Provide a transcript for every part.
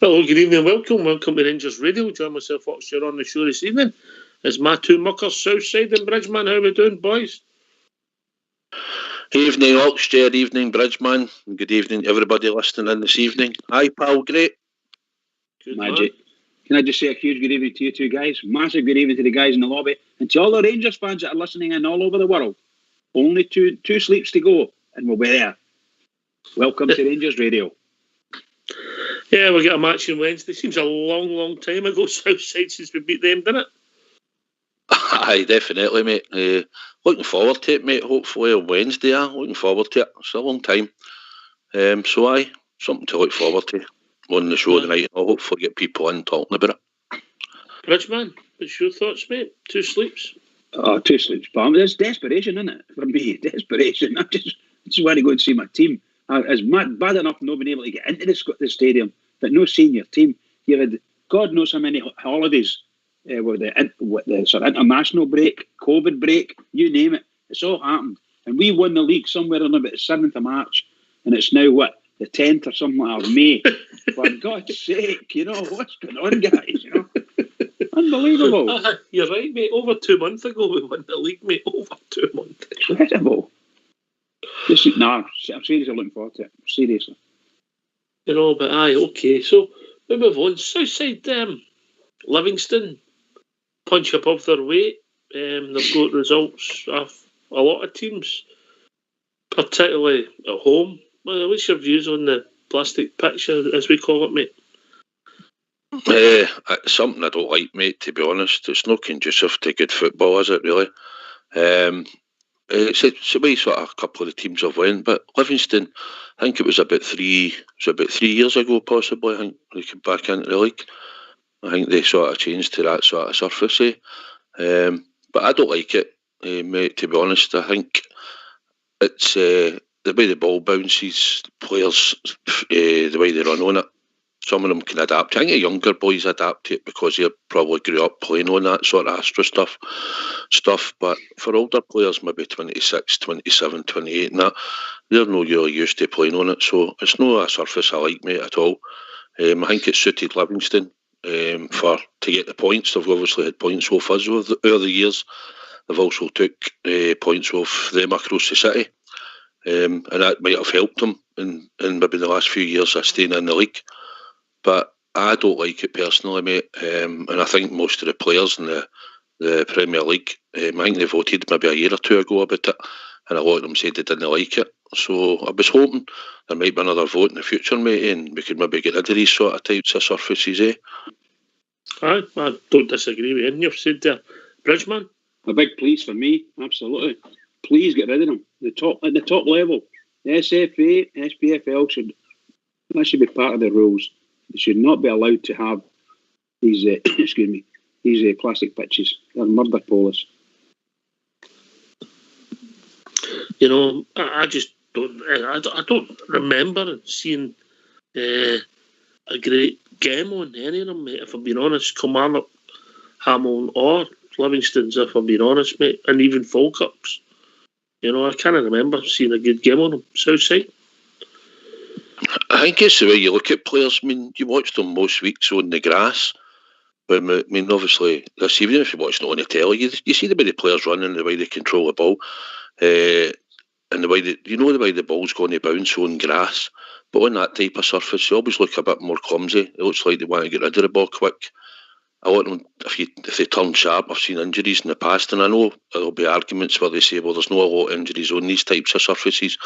Hello, good evening, welcome to Rangers Radio. Join myself, Foxshire, on the show this evening. It's my two muckers, Southside and Bridgeman. How we doing, boys? Evening, Oxshire, evening, Bridgeman. Good evening to everybody listening in this evening. Hi, pal, great. Good magic. Man. Can I just say a huge good evening to you two guys? Massive good evening to the guys in the lobby and to all the Rangers fans that are listening in all over the world. Only two sleeps to go and we'll be there. Welcome to Rangers Radio. Yeah, we got a match on Wednesday. Seems a long time ago, Southside, since we beat them, didn't it? Aye, definitely, mate. Looking forward to it, mate. Hopefully on Wednesday, looking forward to it. It's a long time. So aye, something to look forward to on the show tonight. I'll hopefully get people in talking about it. Bridgeman, what's your thoughts, mate? Two sleeps? Oh, two sleeps, Palm. There's desperation, isn't it? For me, desperation. I just want to go and see my team. It's bad enough not being able to get into the stadium, but no senior team. You had God knows how many holidays with the sort of international break, COVID break, you name it. It's all happened. And we won the league somewhere on about the 7th of March, and it's now, the 10th or something like May. For God's sake, what's going on, guys, Unbelievable. You're right, mate. Over 2 months ago we won the league, mate. Over 2 months. Incredible. I'm seriously looking forward to it. Seriously. But aye, okay. So we move on. Southside, Livingston punch above their weight. They've got results of a lot of teams, particularly at home. What's your views on the plastic pitch, as we call it, mate? It's something I don't like, mate, to be honest. It's not conducive to good football, is it, really? It's the way sort of a couple of the teams have went, but Livingston, I think it was about 3 years ago, possibly. I think they came back into the league. I think they sort of changed to that sort of surface. But I don't like it, mate, to be honest. I think it's the way the ball bounces, players, the way they run on it. Some of them can adapt. I think the younger boys adapt to it because they probably grew up playing on that sort of Astra stuff. But for older players, maybe 26, 27, 28 and that, they're not really used to playing on it. So it's not a surface I like, mate, at all. I think it suited Livingston to get the points. They've obviously had points off us over the years. They've also took points off them across the city. And that might have helped them in maybe the last few years of staying in the league. But I don't like it personally, mate. And I think most of the players in the Premier League, I think they voted maybe a year or two ago about it, and a lot of them said they didn't like it. So I was hoping there might be another vote in the future, mate, and we could maybe get rid of these sort of types of surfaces, I don't disagree with anything you've said there. Bridgeman? A big please for me, absolutely. Please get rid of them. At the top level. The SFA, SPFL should be part of the rules. They should not be allowed to have these these plastic pitches. They're murder police. I just don't. I don't remember seeing a great game on any of them, mate. If I'm being honest, Kilmarnock, Hamilton, or Livingston's. If I'm being honest, mate, and even Falkirk's. I can't remember seeing a good game on them. Southside. I think it's the way you look at players. I mean, you watch them most weeks on the grass. But I mean, obviously, this evening, if you watch it on the telly, you see the way the players run and the way they control the ball, and the way the way the ball's going to bounce on grass. But on that type of surface, they always look a bit more clumsy. It looks like they want to get rid of the ball quick. I want them, if they turn sharp, I've seen injuries in the past, and I know there'll be arguments where they say, well, there's not a lot of injuries on these types of surfaces,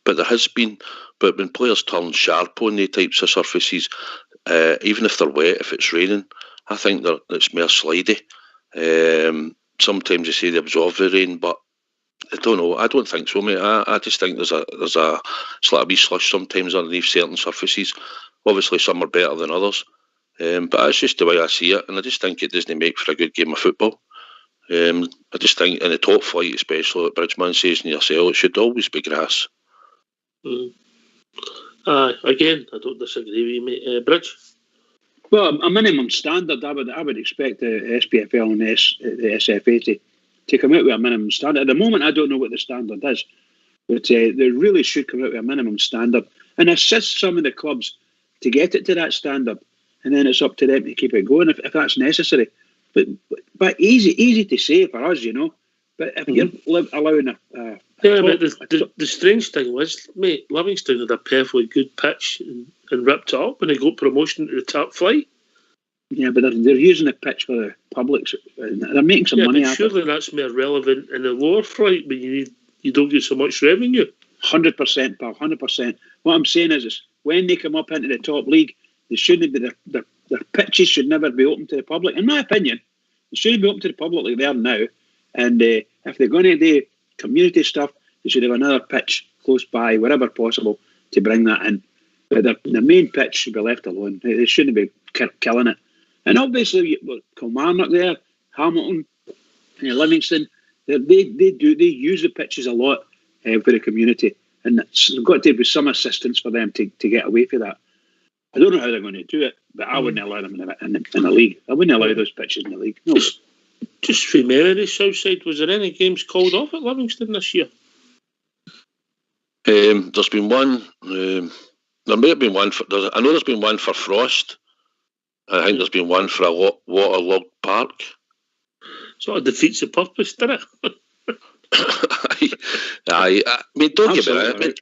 but there has been. But when players turn sharp on these types of surfaces, even if they're wet, if it's raining, I think it's more slidey. Sometimes they say they absorb the rain, but I don't know. I don't think so, mate. I just think there's a slight wee slush sometimes underneath certain surfaces. Obviously, some are better than others. But that's just the way I see it, and I just think it doesn't make for a good game of football. I just think in the top flight, especially like Bridgeman says in yourself, it should always be grass. Again, I don't disagree with you, mate. Bridge? Well, a minimum standard, I would expect the SPFL and the SFA to come out with a minimum standard. At the moment, I don't know what the standard is, but they really should come out with a minimum standard and assist some of the clubs to get it to that standard. and then it's up to them to keep it going if that's necessary. But easy to say for us, you know. But if you're allowing but the strange thing was, mate, Livingston had a perfectly good pitch and ripped it up when they got promotion to the top flight. Yeah, but they're using the pitch for the public. They're making some money out of it. Surely that's more relevant in the lower flight when you don't get so much revenue. 100%, pal, 100%. What I'm saying is when they come up into the top league, they shouldn't be their pitches should never be open to the public. In my opinion, they shouldn't be open to the public like they are now. And if they're going to do community stuff, they should have another pitch close by, wherever possible, to bring that in. But the main pitch should be left alone. They shouldn't be killing it. And obviously, Kilmarnock there, Hamilton, Livingston, they use the pitches a lot for the community, and there's got to be some assistance for them to get away from that. I don't know how they're going to do it, but I wouldn't allow them in the league. I wouldn't allow those pitches in the league. No. Just from memory, Southside, was there any games called off at Livingston this year? There's been one. There may have been one for. I know there's been one for Frost. I think there's been one for a waterlogged park. Sort of defeats the purpose, doesn't it? I mean, don't get me wrong. I mean,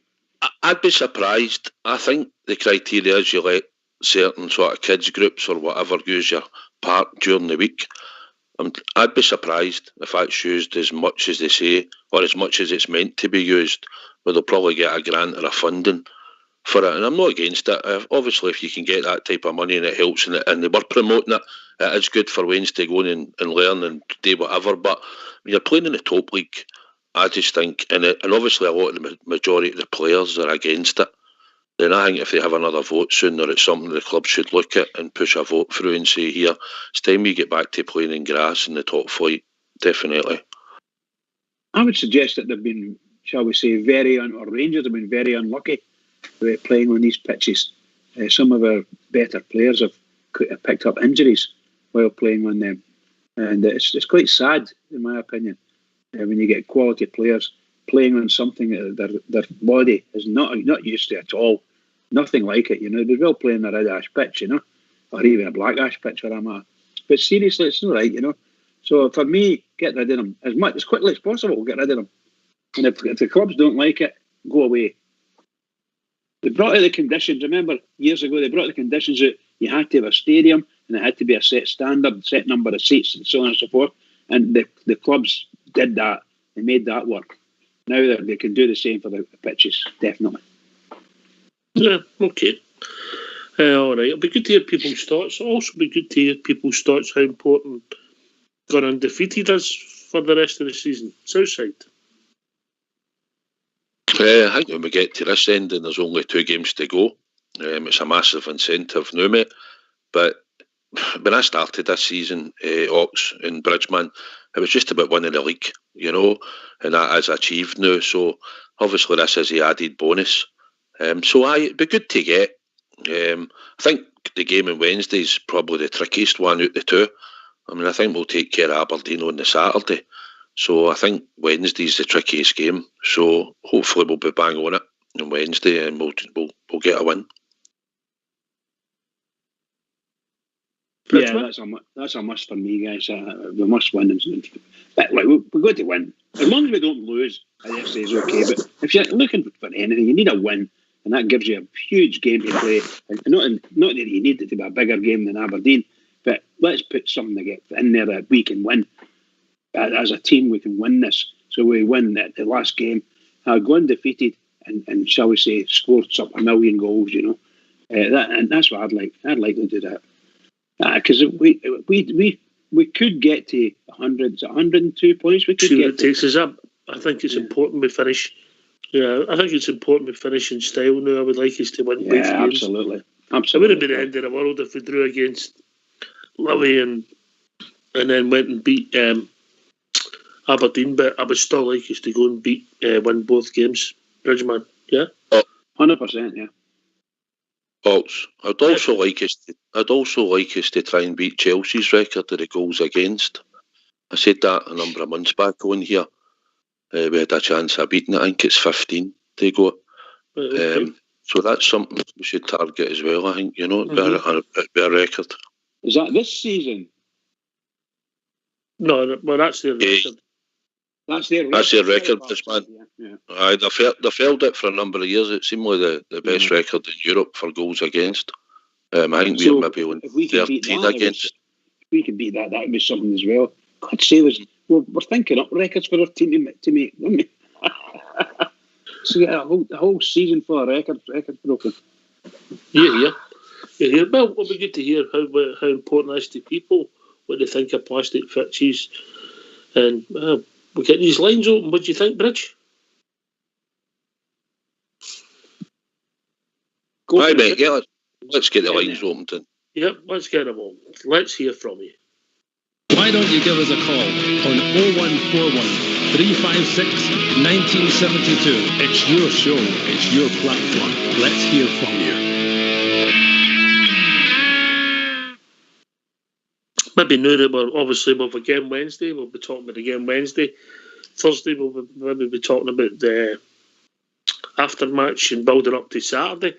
I'd be surprised. I think the criteria is you let certain sort of kids groups or whatever use your park during the week. I'd be surprised if that's used as much as they say or as much as it's meant to be used, where they'll probably get a grant or a funding for it. And I'm not against it. Obviously, if you can get that type of money and it helps and they were promoting it, it's good for Wednesday to go in and learn and do whatever. But when you're playing in the top league, I just think, and obviously a lot of the majority of the players are against it, then I think if they have another vote soon, or it's something the club should look at and push a vote through and say, here, it's time we get back to playing in grass in the top flight, definitely. I would suggest that they've been, shall we say, or Rangers have been very unlucky with playing on these pitches. Some of our better players have picked up injuries while playing on them. And it's quite sad, in my opinion, when you get quality players playing on something that their body is not used to at all. Nothing like it, you know. They're well playing a red ash pitch, you know, or even a black ash pitch where I'm at. But seriously, it's not right, you know. So for me, get rid of them as quickly as possible. Get rid of them, and if the clubs don't like it, go away. They brought out the conditions. Remember, years ago, they brought the conditions that you had to have a stadium and it had to be a set standard, set number of seats, and so on and so forth. And the clubs did that. They made that work. Now they can do the same for the pitches, definitely. Yeah, okay. All right. It'll be good to hear people's thoughts. It'll also be good to hear people's thoughts how important going undefeated is for the rest of the season. Southside. I think when we get to this end and there's only 2 games to go, it's a massive incentive now, mate. But when I started this season, Ox and Bridgeman, it was just about winning the league, you know, and that is achieved now. So obviously this is the added bonus. So it'd be good to get. I think the game on Wednesday is probably the trickiest one out of the 2. I mean, I think we'll take care of Aberdeen on the Saturday. So I think Wednesday's the trickiest game. So hopefully we'll be bang on it on Wednesday and we'll get a win. Yeah, that's a must for me, guys. We must win. We've got to win. As long as we don't lose, I guess it's okay. But if you're looking for anything, you need a win, and that gives you a huge game to play. And not that you need it to be a bigger game than Aberdeen, but let's put something to get in there that we can win. As a team, we can win this. So we win the last game, go undefeated, and shall we say, score up 1 million goals. You know, and that's what I'd like. I'd like to do that. Because we could get to 100, 102 points. We could get. It takes us up. I think it's important we finish. Yeah, I think it's important we finish in style now. I would like us to win both games. Absolutely. It would have been the end of the world if we drew against Livy and then went and beat Aberdeen. But I would still like us to go and win both games. Bridgeman, yeah. 100%, yeah. I'd also like us to try and beat Chelsea's record of the goals against. I said that a number of months back on here. We had a chance of beating it. I think it's 15 to go. Okay. So that's something we should target as well, I think, you know, be a record. Is that this season? No, well, that's their record. That's their record, this man. Yeah. Aye, they've held it for a number of years. It seemed like the best record in Europe for goals against. I think we're maybe on 13 against. If we can beat that, that would be something as well. God save us. We're thinking up records for our team to make, aren't we? So yeah, a whole season full of records broken. Yeah. Well, it'll be good to hear how important it is to people, what they think of plastic pitches. And we'll get these lines open. What do you think, Bridge? Aye, mate, yeah, let's get the lines open then. Yep, let's get them on. Let's hear from you. Why don't you give us a call on 0141 356 1972. It's your show, it's your platform. Let's hear from you. Maybe now that we've again Wednesday, we'll be talking about again Wednesday. Thursday we'll maybe be talking about the aftermatch and building up to Saturday.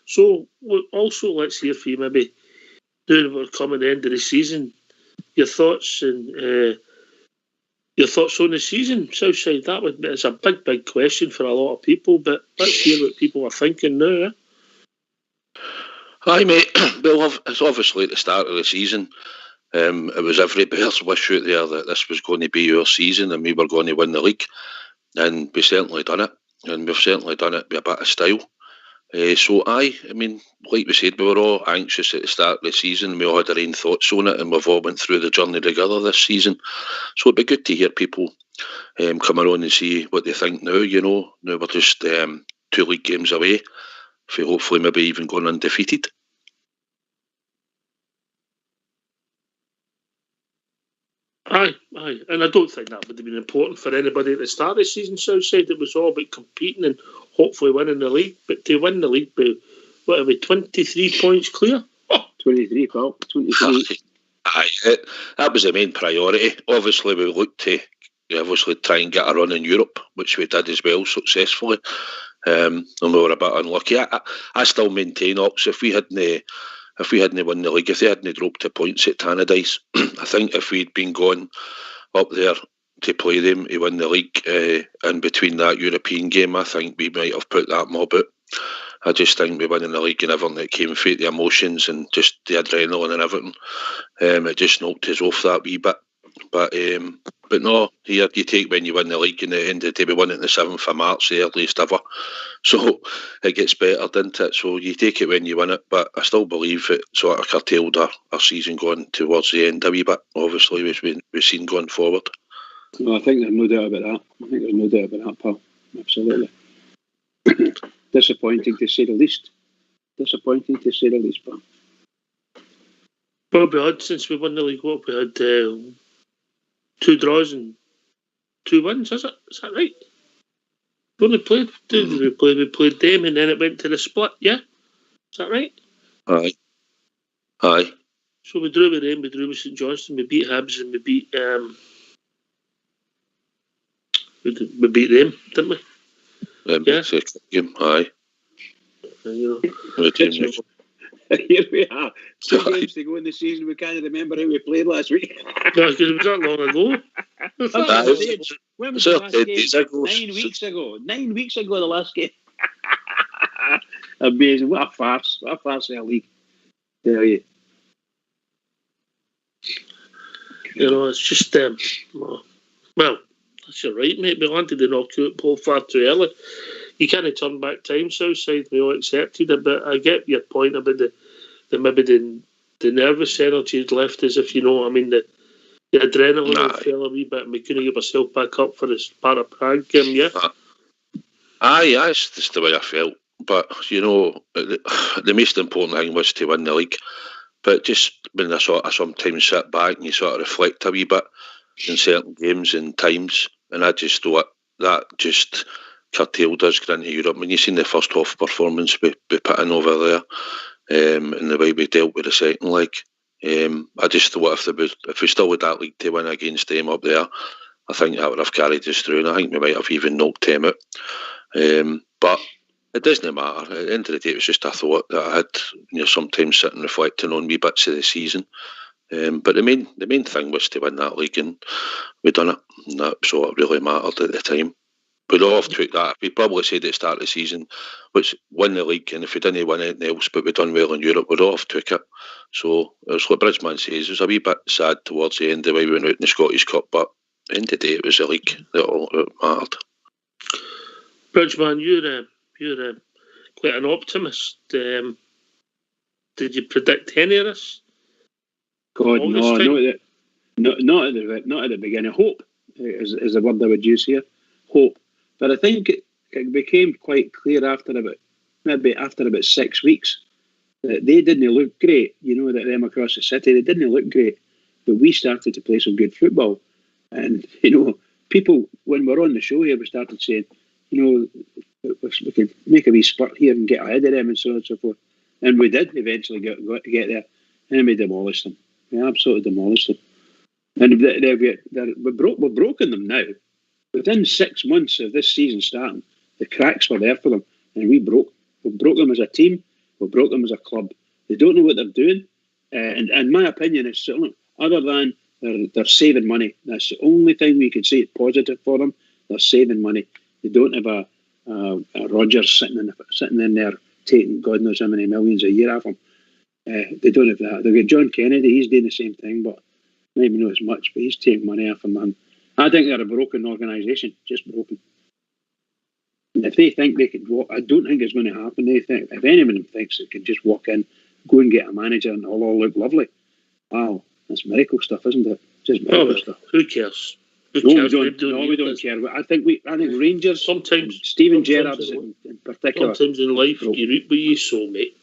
So also let's hear from you maybe now that we're coming to the end of the season, your thoughts and your thoughts on the season. Southside, it's a big question for a lot of people, but let's hear what people are thinking now. Aye, mate. Well, it's obviously at the start of the season. It was every bear's wish out there that this was going to be our season and we were going to win the league, and we certainly done it, and we've certainly done it with a bit of style. So I mean, like we said, we were all anxious at the start of the season. We all had our own thoughts on it, and we've all went through the journey together this season. So it'd be good to hear people come around and see what they think now. You know, now we're just 2 league games away, for hopefully maybe even going undefeated. Aye, and I don't think that would have been important for anybody at the start of the season. Southside, it was all about competing and hopefully winning the league. But to win the league, what are we, 23 points clear? 23, Paul. 23. Aye, that was the main priority. Obviously, we looked to try and get a run in Europe, which we did as well successfully. And we were a bit unlucky. I still maintain, Ox, if we hadn't won the league, if they hadn't dropped the points at Tannadice, I think if we'd been going up there to play them to win the league in between that European game, I think we might have put that mob out. I just think we winning the league and everything that came through, the emotions and just the adrenaline and everything, it just knocked us off that wee bit. But no, here you take when you win the league, and at the end of the day we won it on the 7th of March, the earliest ever. So it gets better, doesn't it? So you take it when you win it, but I still believe it sort of curtailed our season going towards the end a wee bit, obviously, we've seen going forward. No, I think there's no doubt about that. Pal. Absolutely. Disappointing to say the least. Pal. What we had since we won the league, we had 2 draws and 2 wins, is that right? We only played, we played them and then it went to the split, yeah? Is that right? Aye. So we drew with them, we drew with St Johnstone, we beat Hibs and we beat them, didn't we? Yeah. Game, aye. Here we are. 2 games to go in the season. We can't remember how we played last week. No, because it was that long ago. When was the last game? 9 weeks ago. 9 weeks ago, the last game. Amazing. What a farce. What a farce in a league. Tell you. You know, it's just, well, that's all right, mate. We wanted to knock out Paul far too early. You can't turn back time, Southside. We all accepted it, but I get your point about the nervous energy left us, if you know what I mean. The adrenaline fell a wee bit, and we couldn't get ourselves back up for the Sparta Prague game, yeah? Aye, that's just the way I felt. But, you know, the most important thing was to win the league. But just when I sometimes sit back and you sort of reflect a wee bit in certain games and times, and I just thought that just curtailed us going into Europe. When you seen the first half performance we put in over there, and the way we dealt with the second leg, I just thought if we still had that league to win against them up there, I think that would have carried us through, and I think we might have even knocked them out. But It doesn't matter. At the end of the day, it was just a thought that I had, sometimes sitting reflecting on wee bits of the season. But the main thing was to win that league, and we done it. And that's what really mattered at the time. We'd all have took that. We probably said at the start of the season, which win the league, and if we didn't win anything else, but we done well in Europe, we'd all have took it. So it was like Bridgeman says, it was a wee bit sad towards the end the way we went out in the Scottish Cup, but at the end of the day, it was the league that mattered. Bridgeman, you're quite an optimist. Did you predict any of this? God, no, not at the beginning. Hope is the word I would use here. Hope. But I think it became quite clear after about 6 weeks that they didn't look great. That them across the city, they didn't look great. But we started to play some good football. And, people, when we're on the show here, we started saying, we could make a wee spurt here and get ahead of them and so on and so forth. And we did eventually get there. And we demolished them. We absolutely demolished them. And we've broken them now. Within 6 months of this season starting, the cracks were there for them, and we broke them as a team. We broke them as a club. They don't know what they're doing, and my opinion is certainly, other than they're saving money. That's the only thing we could say is positive for them. They're saving money. They don't have a Rodgers sitting in there taking God knows how many millions a year off them. They don't have that. They've got John Kennedy. He's doing the same thing, but maybe not as much. But he's taking money off them. I think they're a broken organisation, just broken. And if they think they could walk, I don't think it's going to happen. They think, if anyone thinks they can just walk in, go and get a manager and it'll all look lovely. Wow, that's miracle stuff, isn't it? Just miracle stuff. Who cares? We don't care. I think Rangers, sometimes, Steven Gerrard's in particular. Sometimes in life, you reap what you sow, mate.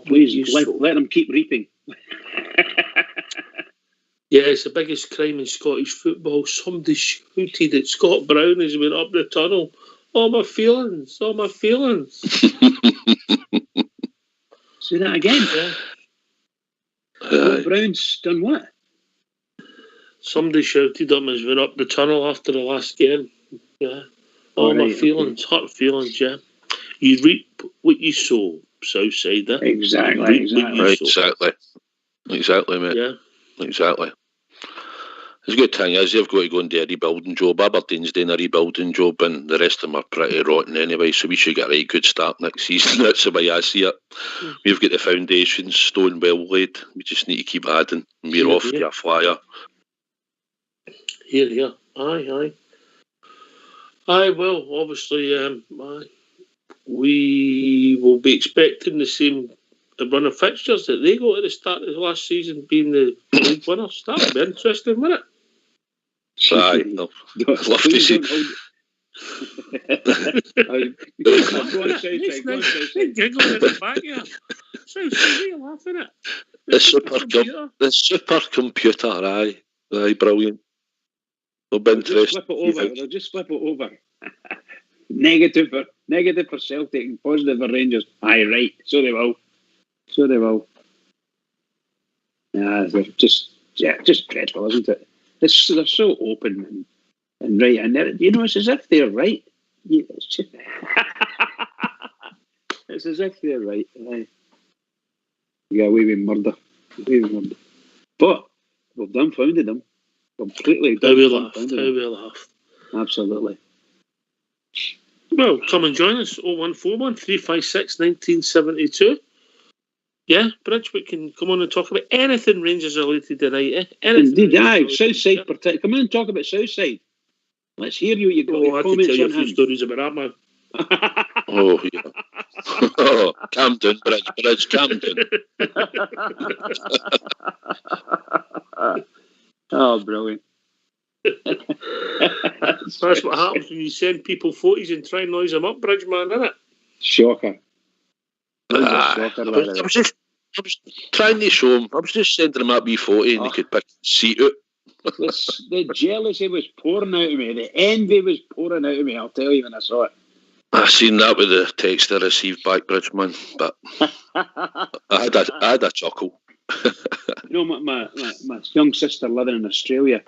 Please, let them keep reaping. Yeah, it's the biggest crime in Scottish football. Somebody shouted at Scott Brown as he went up the tunnel. All my feelings. Say that again. Scott Brown's done what? Somebody shouted at him as he went up the tunnel after the last game. Yeah. All my feelings, hurt feelings, yeah. You reap what you sow, Southsider. Exactly, mate. Yeah. Exactly. The good thing is they've got to go and do a rebuilding job. Aberdeen's doing a rebuilding job, and the rest of them are pretty rotten anyway, so we should get a right good start next season. That's the way I see it. We've got the foundations stone well laid. We just need to keep adding, and we're off to a flyer. Here. Aye, well, obviously, we will be expecting the same run of fixtures that they got at the start of the last season, being the league winners. That would be interesting, wouldn't it? Aye, I'd love to see. Giggling in the back here. So you're laughing at the supercomputer. Aye, brilliant. They'll just flip it over. Negative for Celtic and positive for Rangers. Aye, right. So they will. They're just dreadful, isn't it? They're so open and right, and it's as if they're right. It's as if they're right. Yeah, away with murder. But we've dumbfounded them completely. How we laughed. Absolutely. Well, come and join us. 0141 356 1972. Yeah, Bridge, we can come on and talk about anything Rangers related tonight. Indeed, aye. Southside, particularly. Come on and talk about Southside. Let's hear you. You got your comments I can tell you a few hand. stories about that, man. Oh, yeah. Camden, Bridge, Camden. Oh, brilliant. That's what happens when you send people photos and try and noise them up, Bridge, man, isn't it? Shocker. I was trying to show him. I was just sending him a wee photo and he could pick the seat out. The jealousy was pouring out of me. The envy was pouring out of me, I'll tell you when I saw it. I seen that with the text I received back, Bridgeman, but I had a chuckle. My young sister living in Australia,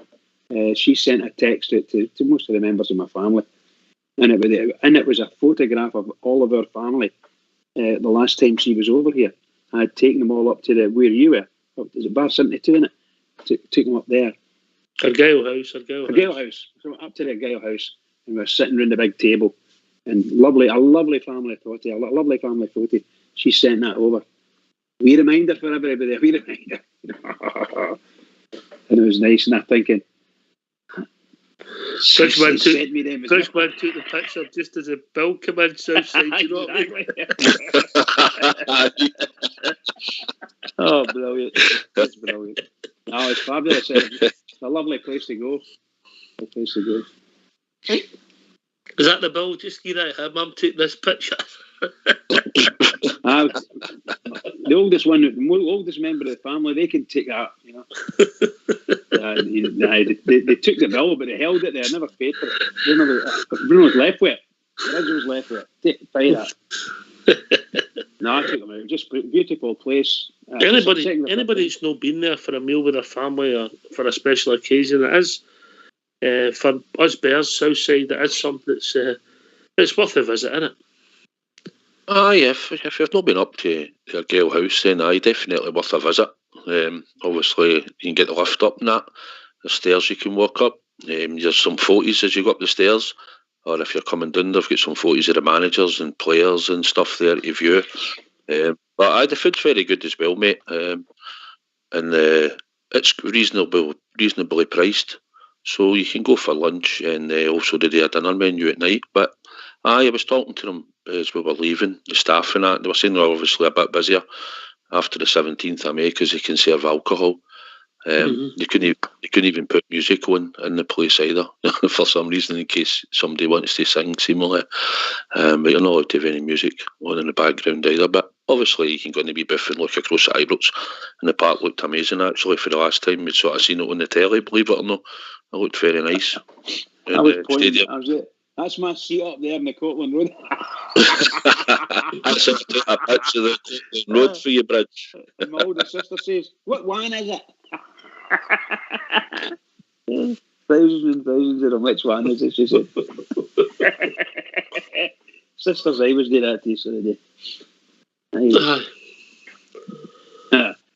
she sent a text out to most of the members of my family, and it was a photograph of all of our family. The last time she was over here, I had taken them all up to where you were. Is it Bar 72 in it? Took them up there. Argyle House. So up to the Argyle House, and we were sitting around the big table, and a lovely family photo. She sent that over. Wee reminder for everybody. A wee reminder. And it was nice, and I'm thinking, Bridgman took the picture just as a bill came in Southside. You know what I mean? Oh, brilliant! That's brilliant. Oh, it's fabulous. It's a lovely place to go. Was that the bill? Just give that him. I'm taking this picture. The oldest member of the family, they can take that, you know. They took the bill, but they held it there. Never paid for it. Bruno was left with it. Ridge was left with it. Pay that. No, I took them out. Just beautiful place. Anybody that's not been there for a meal with their family or for a special occasion, it is for us Bears Southside. It is something that's it's worth a visit, isn't it? Aye, if you've not been up to the Argyle House, then aye, definitely worth a visit. Obviously, you can get the lift up and that. The stairs you can walk up. There's some photos as you go up the stairs. Or if you're coming down, they've got some photos of the managers and players and stuff there to view. But aye, the food's very good as well, mate. And it's reasonably priced. So you can go for lunch and also do a dinner menu at night. But aye, I was talking to them as we were leaving, the staff and that. They were saying they're obviously a bit busier after the 17th of May because they can serve alcohol. They couldn't even put music on in the place either for some reason in case somebody wants to sing seemingly. But you're not allowed to have any music on in the background either. But obviously you can go in the wee booth and look across the Ibrox, and the park looked amazing actually for the last time we'd sort of seen it on the telly, believe it or not. It looked very nice. That's my seat up there in the Cortland Road. That's a picture of the road for you, Bridge. My older sister says, "What wine is it?" Thousands and thousands of them. Which one is it? She said. Sisters, I always do that to you, so they do.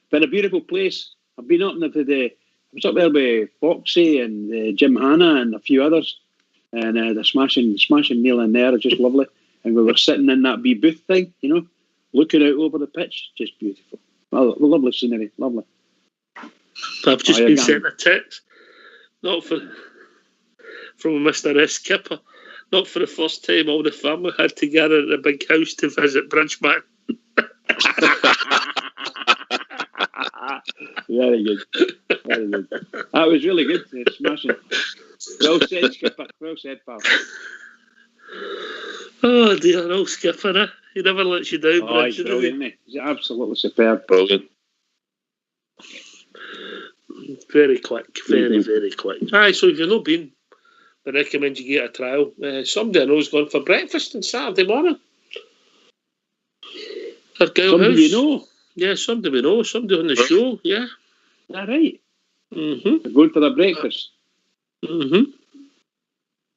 Been a beautiful place. I've been up I was up there with Foxy and Jim Hanna and a few others. And the smashing meal in there is just lovely. And we were sitting in that wee booth thing, you know, looking out over the pitch, just beautiful. Well, lovely scenery, lovely. I've just been sent a text, from Mr. S. Skipper. Not for the first time, all the family had to gather at a big house to visit Bridgman. Very good. That was really good. Smashing. Well said, Skipper. Well said, pal. Oh dear, old Skipper, eh? He never lets you down. Oh, he's brilliant, isn't he? He's absolutely superb. Brilliant. Very quick, very quick. Aye, so if you've not been, I recommend you get a trial. Somebody I know has gone for breakfast on Saturday morning. Somebody you know? Yeah, somebody we know. Somebody on the show, yeah. Is that right? Mm-hmm. They're going for their breakfast? Mm-hmm.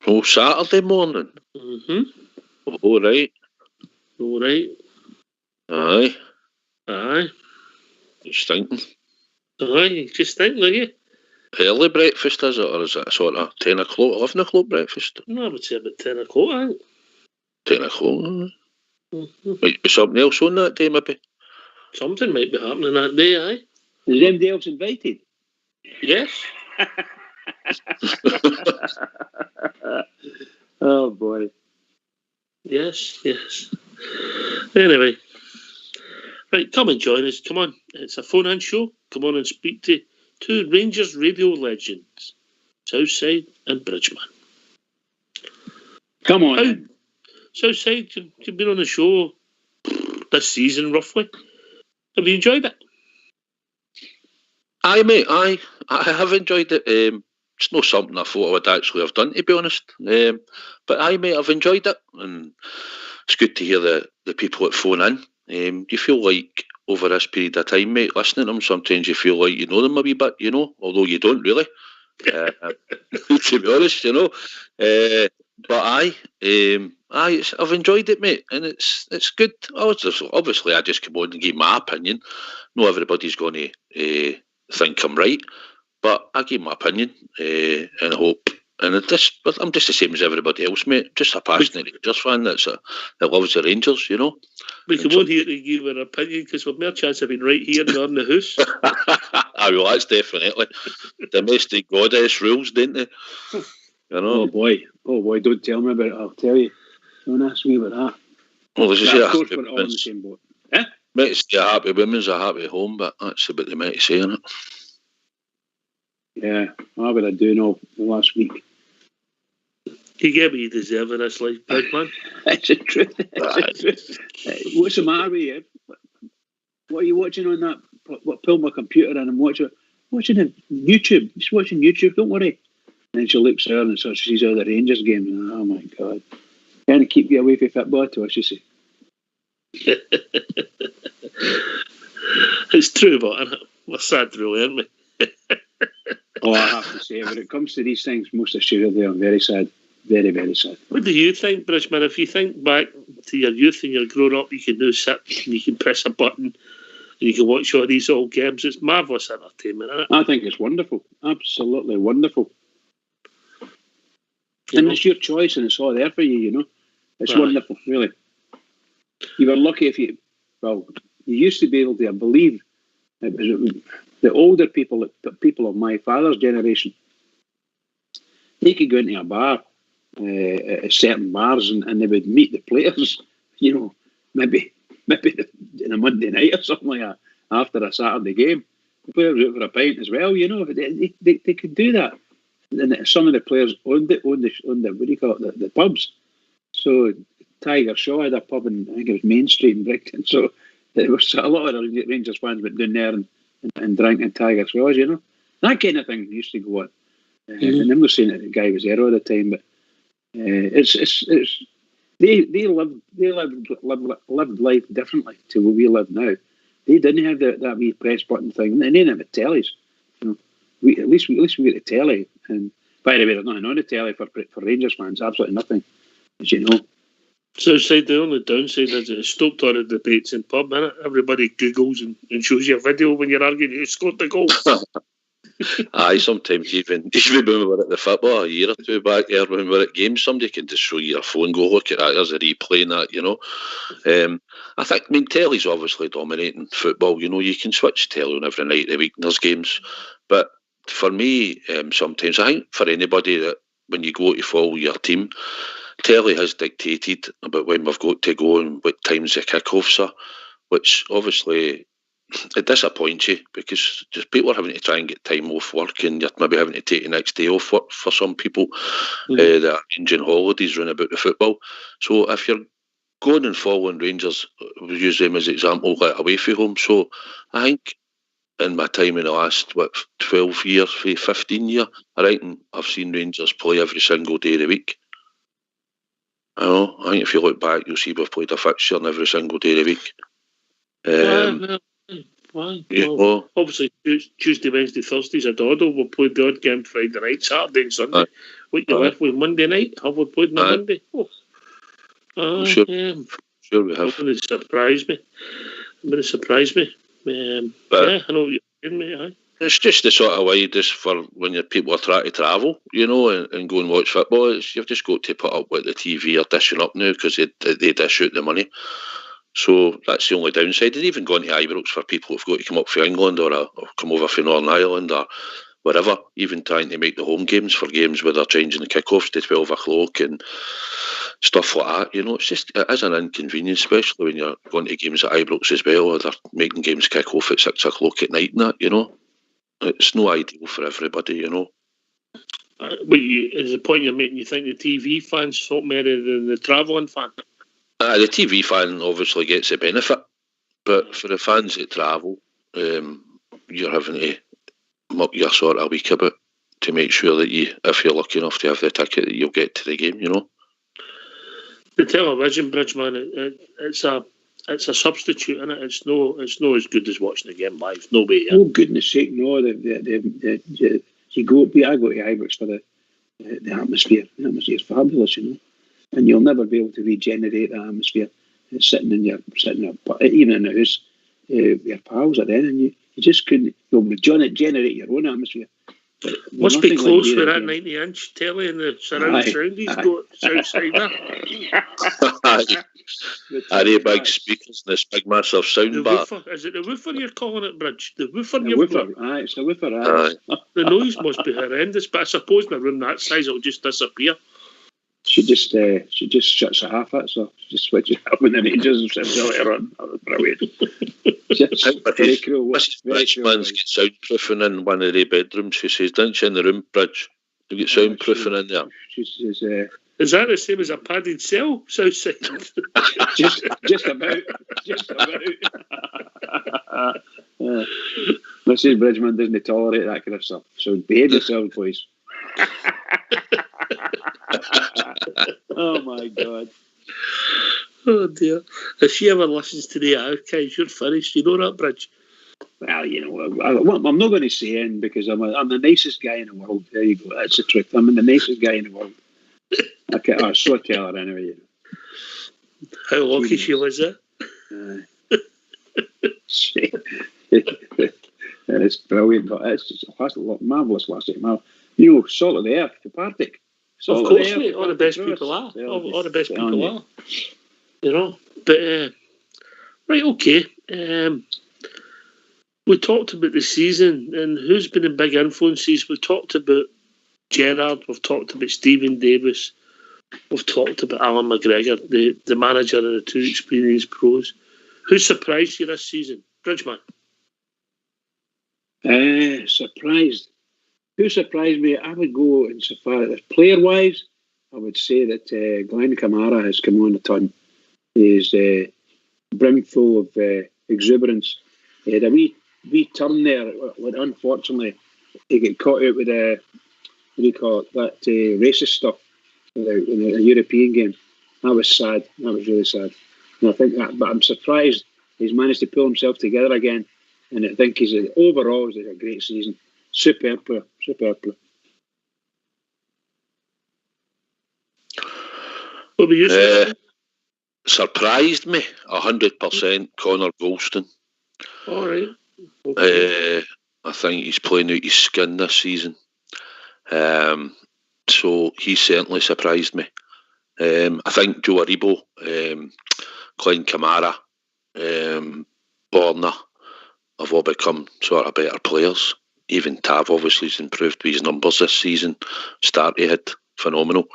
Oh, Saturday morning? Mm-hmm. All right. Aye. Just thinking. Aye, just thinking, are you? Early breakfast, is it? Or is it sort of 10 o'clock, 11 o'clock breakfast? No, I would say about 10 o'clock, I think. 10 o'clock, Might be something else on that day, maybe? Something might be happening that day, aye. Is anybody else invited? Yes. Oh, boy. Yes. Anyway. Right, come and join us. Come on. It's a phone-in show. Come on and speak to two Rangers radio legends, Southside and Bridgman. Come on. Southside, you've been on the show this season, roughly. Have you enjoyed it? Aye, mate, I have enjoyed it. It's not something I thought I would actually have done, to be honest. But aye, mate, I've enjoyed it. And it's good to hear the people that phone in. You feel like over this period of time, mate, listening to them, sometimes you feel like you know them a wee bit, you know, although you don't really. To be honest, you know. But I've enjoyed it, mate, and it's good. Obviously, I just come on and give my opinion. Not everybody's going to think I'm right, but I give my opinion, and I hope. And I'm just the same as everybody else, mate. Just a passionate Rangers fan that loves the Rangers, you know. We come on here to give our opinion because we've more chance of being right here than in the house. Well, that's definitely domestic goddess rules, don't they? You know? Oh boy, don't tell me about it. I'll tell you. Don't ask me about that. Well, this is of course, we're all in the same boat. Eh? Mate, say a happy women's a happy home, but that's about the mighty saying it. Yeah, what would I do now the last week? You get what you deserve in this life, big man. It's the truth. What's the matter with you? What are you watching on that? Pull my computer and I'm watching it YouTube. Just watching YouTube. Don't worry. And then she looks there and so she's all the Rangers game. And, oh my God! Trying to keep you away from football to us, you see. It's true, but we're sad, really, aren't we? Oh, I have to say, when it comes to these things, most assuredly, I'm very sad. Very, very sad. What do you think, Bridgman? If you think back to your youth and you're growing up, you can now sit and you can press a button and you can watch all these old games. It's marvellous entertainment, isn't it? I think it's wonderful. Absolutely wonderful. And it's your choice and it's all there for you, you know. It's wonderful, really. You were lucky if you used to be able to, I believe, it was the older people, the people of my father's generation, they could go into a bar, at certain bars, and they would meet the players, you know, maybe in a Monday night or something like that, after a Saturday game. The players were out for a pint as well, you know. They could do that. And some of the players owned the what do you call it, the pubs. So Tiger Shaw had a pub in, I think it was Main Street in Brighton. So there was a lot of Rangers fans went down there and drank in Tiger Shaw's, you know. That kind of thing used to go on. And I'm not saying that the guy was there all the time, but they lived life differently to what we live now. They didn't have that wee press button thing, and they didn't have the tellies. You know, at least we get the telly. And by the way, there's nothing on the telly for Rangers fans. Absolutely nothing, as you know. So the only downside is it stopped all the debates in pub, innit? Everybody Googles and shows you a video when you're arguing who scored the goal. Aye, sometimes even when we were at the football a year or two back there, when we were at games, somebody can just show you your phone and go, look at that, there's a replay and that, you know. I think, telly's obviously dominating football, you know. You can switch telly on every night of the week and there's games. But for me, sometimes, I think for anybody that when you go to follow your team, telly has dictated about when we've got to go and what times the kick-offs are, which obviously it disappoints you because just people are having to try and get time off work and you're maybe having to take the next day off work for some people that are arranging holidays around about the football. So if you're going and following Rangers, we use them as an example, like away from home. So I think in my time in the last 12 years, 15 years, I reckon I've seen Rangers play every single day of the week. I think if you look back, you'll see we've played a fixture on every single day of the week. Well, obviously Tuesday, Wednesday, Thursdays a doddle. We'll play the odd game Friday night, Saturday and Sunday. What you left with Monday night? Have we played on Monday? Sure we have. It would surprise me. I know what you're saying, mate. It's just the sort of way, just for when your people are trying to travel, you know, and go and watch football. You've just got to put up with the TV are dishing up now because they dish out the money. So that's the only downside. And even going to Ibrox for people who've got to come up from England or come over from Northern Ireland or wherever, even trying to make the home games for games where they're changing the kick-offs to 12 o'clock and stuff like that. You know, it is an inconvenience, especially when you're going to games at Ibrox as well, or they're making games kick off at 6 o'clock at night and that, you know. It's no ideal for everybody, you know. But is the point you're making, you think the TV fans felt more than the travelling fan? The TV fan obviously gets a benefit, but for the fans that travel, you're having to muck your sort of week about to make sure that if you're lucky enough to have the ticket, that you'll get to the game, you know. The television, Bridgman, it's a substitute, and it's no as good as watching the game live. No way. Oh goodness sake, no! I go to Ibrox for the the atmosphere. The atmosphere is fabulous, and you'll never be able to regenerate that atmosphere sitting even in the house with your pals at then, and you just couldn't. You'll generate your own atmosphere. Must be close with that 90-inch telly and the surround sound he's got Southsider. Aye, big speakers and this big massive sound bar. Is it the woofer you're calling it, Bridge? The woofer Aye, it's the woofer. Aye. The noise must be horrendous, but I suppose in a room that size it'll just disappear. She just shuts it off. So she just switches it up when the Rangers and sits later on. That was brilliant. Very cool. Mrs. Bridgeman's got soundproofing in one of the bedrooms. She says, "Didn't you in the room, Bridge? You get soundproofing in there." Is that the same as a padded cell, Southside? just about. Mrs. Bridgman doesn't tolerate that kind of stuff. So behave yourself, please. Oh my God. Oh dear. If she ever listens to the archives, you're finished. You know that, Bridge? Well, I'm not going to say in because I'm the nicest guy in the world. There you go. That's the truth. I'm the nicest guy in the world. I so tell her anyway. How lucky she was, It's brilliant, but it's just a marvellous lassie. Salt of the earth, the Partick. Of course, mate. All the best people are. All the best people are. But right, okay. We talked about the season and who's been in big influences. We talked about Gerrard. We've talked about Stephen Davis. We've talked about Alan McGregor, the manager of the two experienced pros. Who surprised you this season, Bridgeman? Surprised. Who surprised me? I would go insofar as player-wise. I would say that Glenn Kamara has come on a ton. He's brimful of exuberance. He had a wee turn there, but unfortunately, he got caught out with that racist stuff in the European game. That was sad. That was really sad. And I think that, but I'm surprised he's managed to pull himself together again. And I think overall he's had a great season. Superb player. What were you saying? Surprised me 100%. Connor Golston. All right. Okay. I think he's playing out his skin this season. So he certainly surprised me. I think Joe Aribo, Glenn Kamara, Borna have all become sort of better players. Even Tav obviously has improved with his numbers this season. Start he had phenomenal.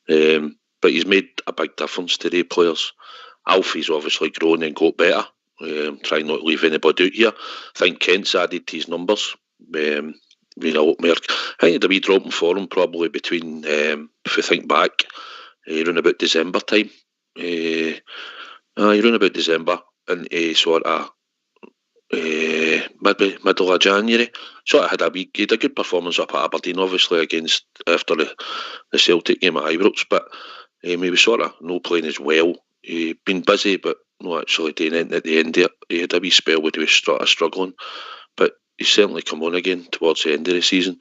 But he's made a big difference to the players. Alfie's obviously grown and got better. Trying not to leave anybody out here. I think Kent's added to his numbers. A lot more. I think he had a wee drop in form probably between, if we think back, around about December time. Around about December and sort of middle of January. Sort of had a good performance up at Aberdeen, obviously, after the Celtic game at Ibrox, but he was sort of not playing as well. He'd been busy, but not actually doing anything at the end there. He had a wee spell where he was struggling, but he's certainly come on again towards the end of the season.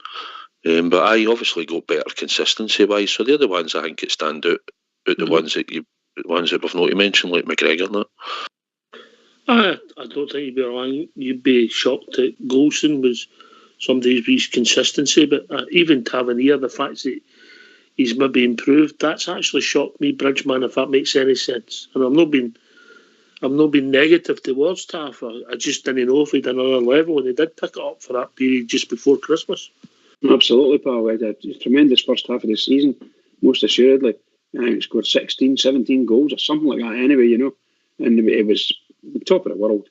But I obviously got better consistency-wise, so they're the ones I think that stand out. The ones that we've not mentioned, like McGregor and that. I don't think you'd be wrong. You'd be shocked that Golson was somebody's wee consistency, but even Tavernier, the fact that he's maybe improved, that's actually shocked me, Bridgeman, if that makes any sense. And I'm not being negative towards Taff. I just didn't know if he'd another level, and he did pick it up for that period just before Christmas. Absolutely, pal. He had a tremendous first half of the season, most assuredly. I think he scored 16, 17 goals or something like that anyway, and it was the top of the world.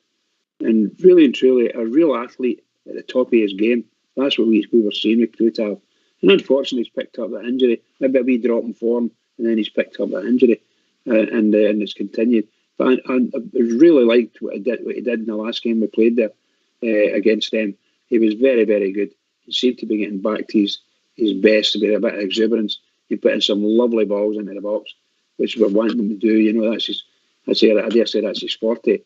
And really and truly, a real athlete at the top of his game. That's what we were seeing with Krutov. And unfortunately, he's picked up that injury. Maybe a wee drop in form, and then he's picked up that injury, and it's continued. But I really liked what he did in the last game we played there against them. He was very, very good. He seemed to be getting back to his best, to be a bit of exuberance. He put in some lovely balls into the box, which we're wanting him to do. That's his. I dare say that's his forte.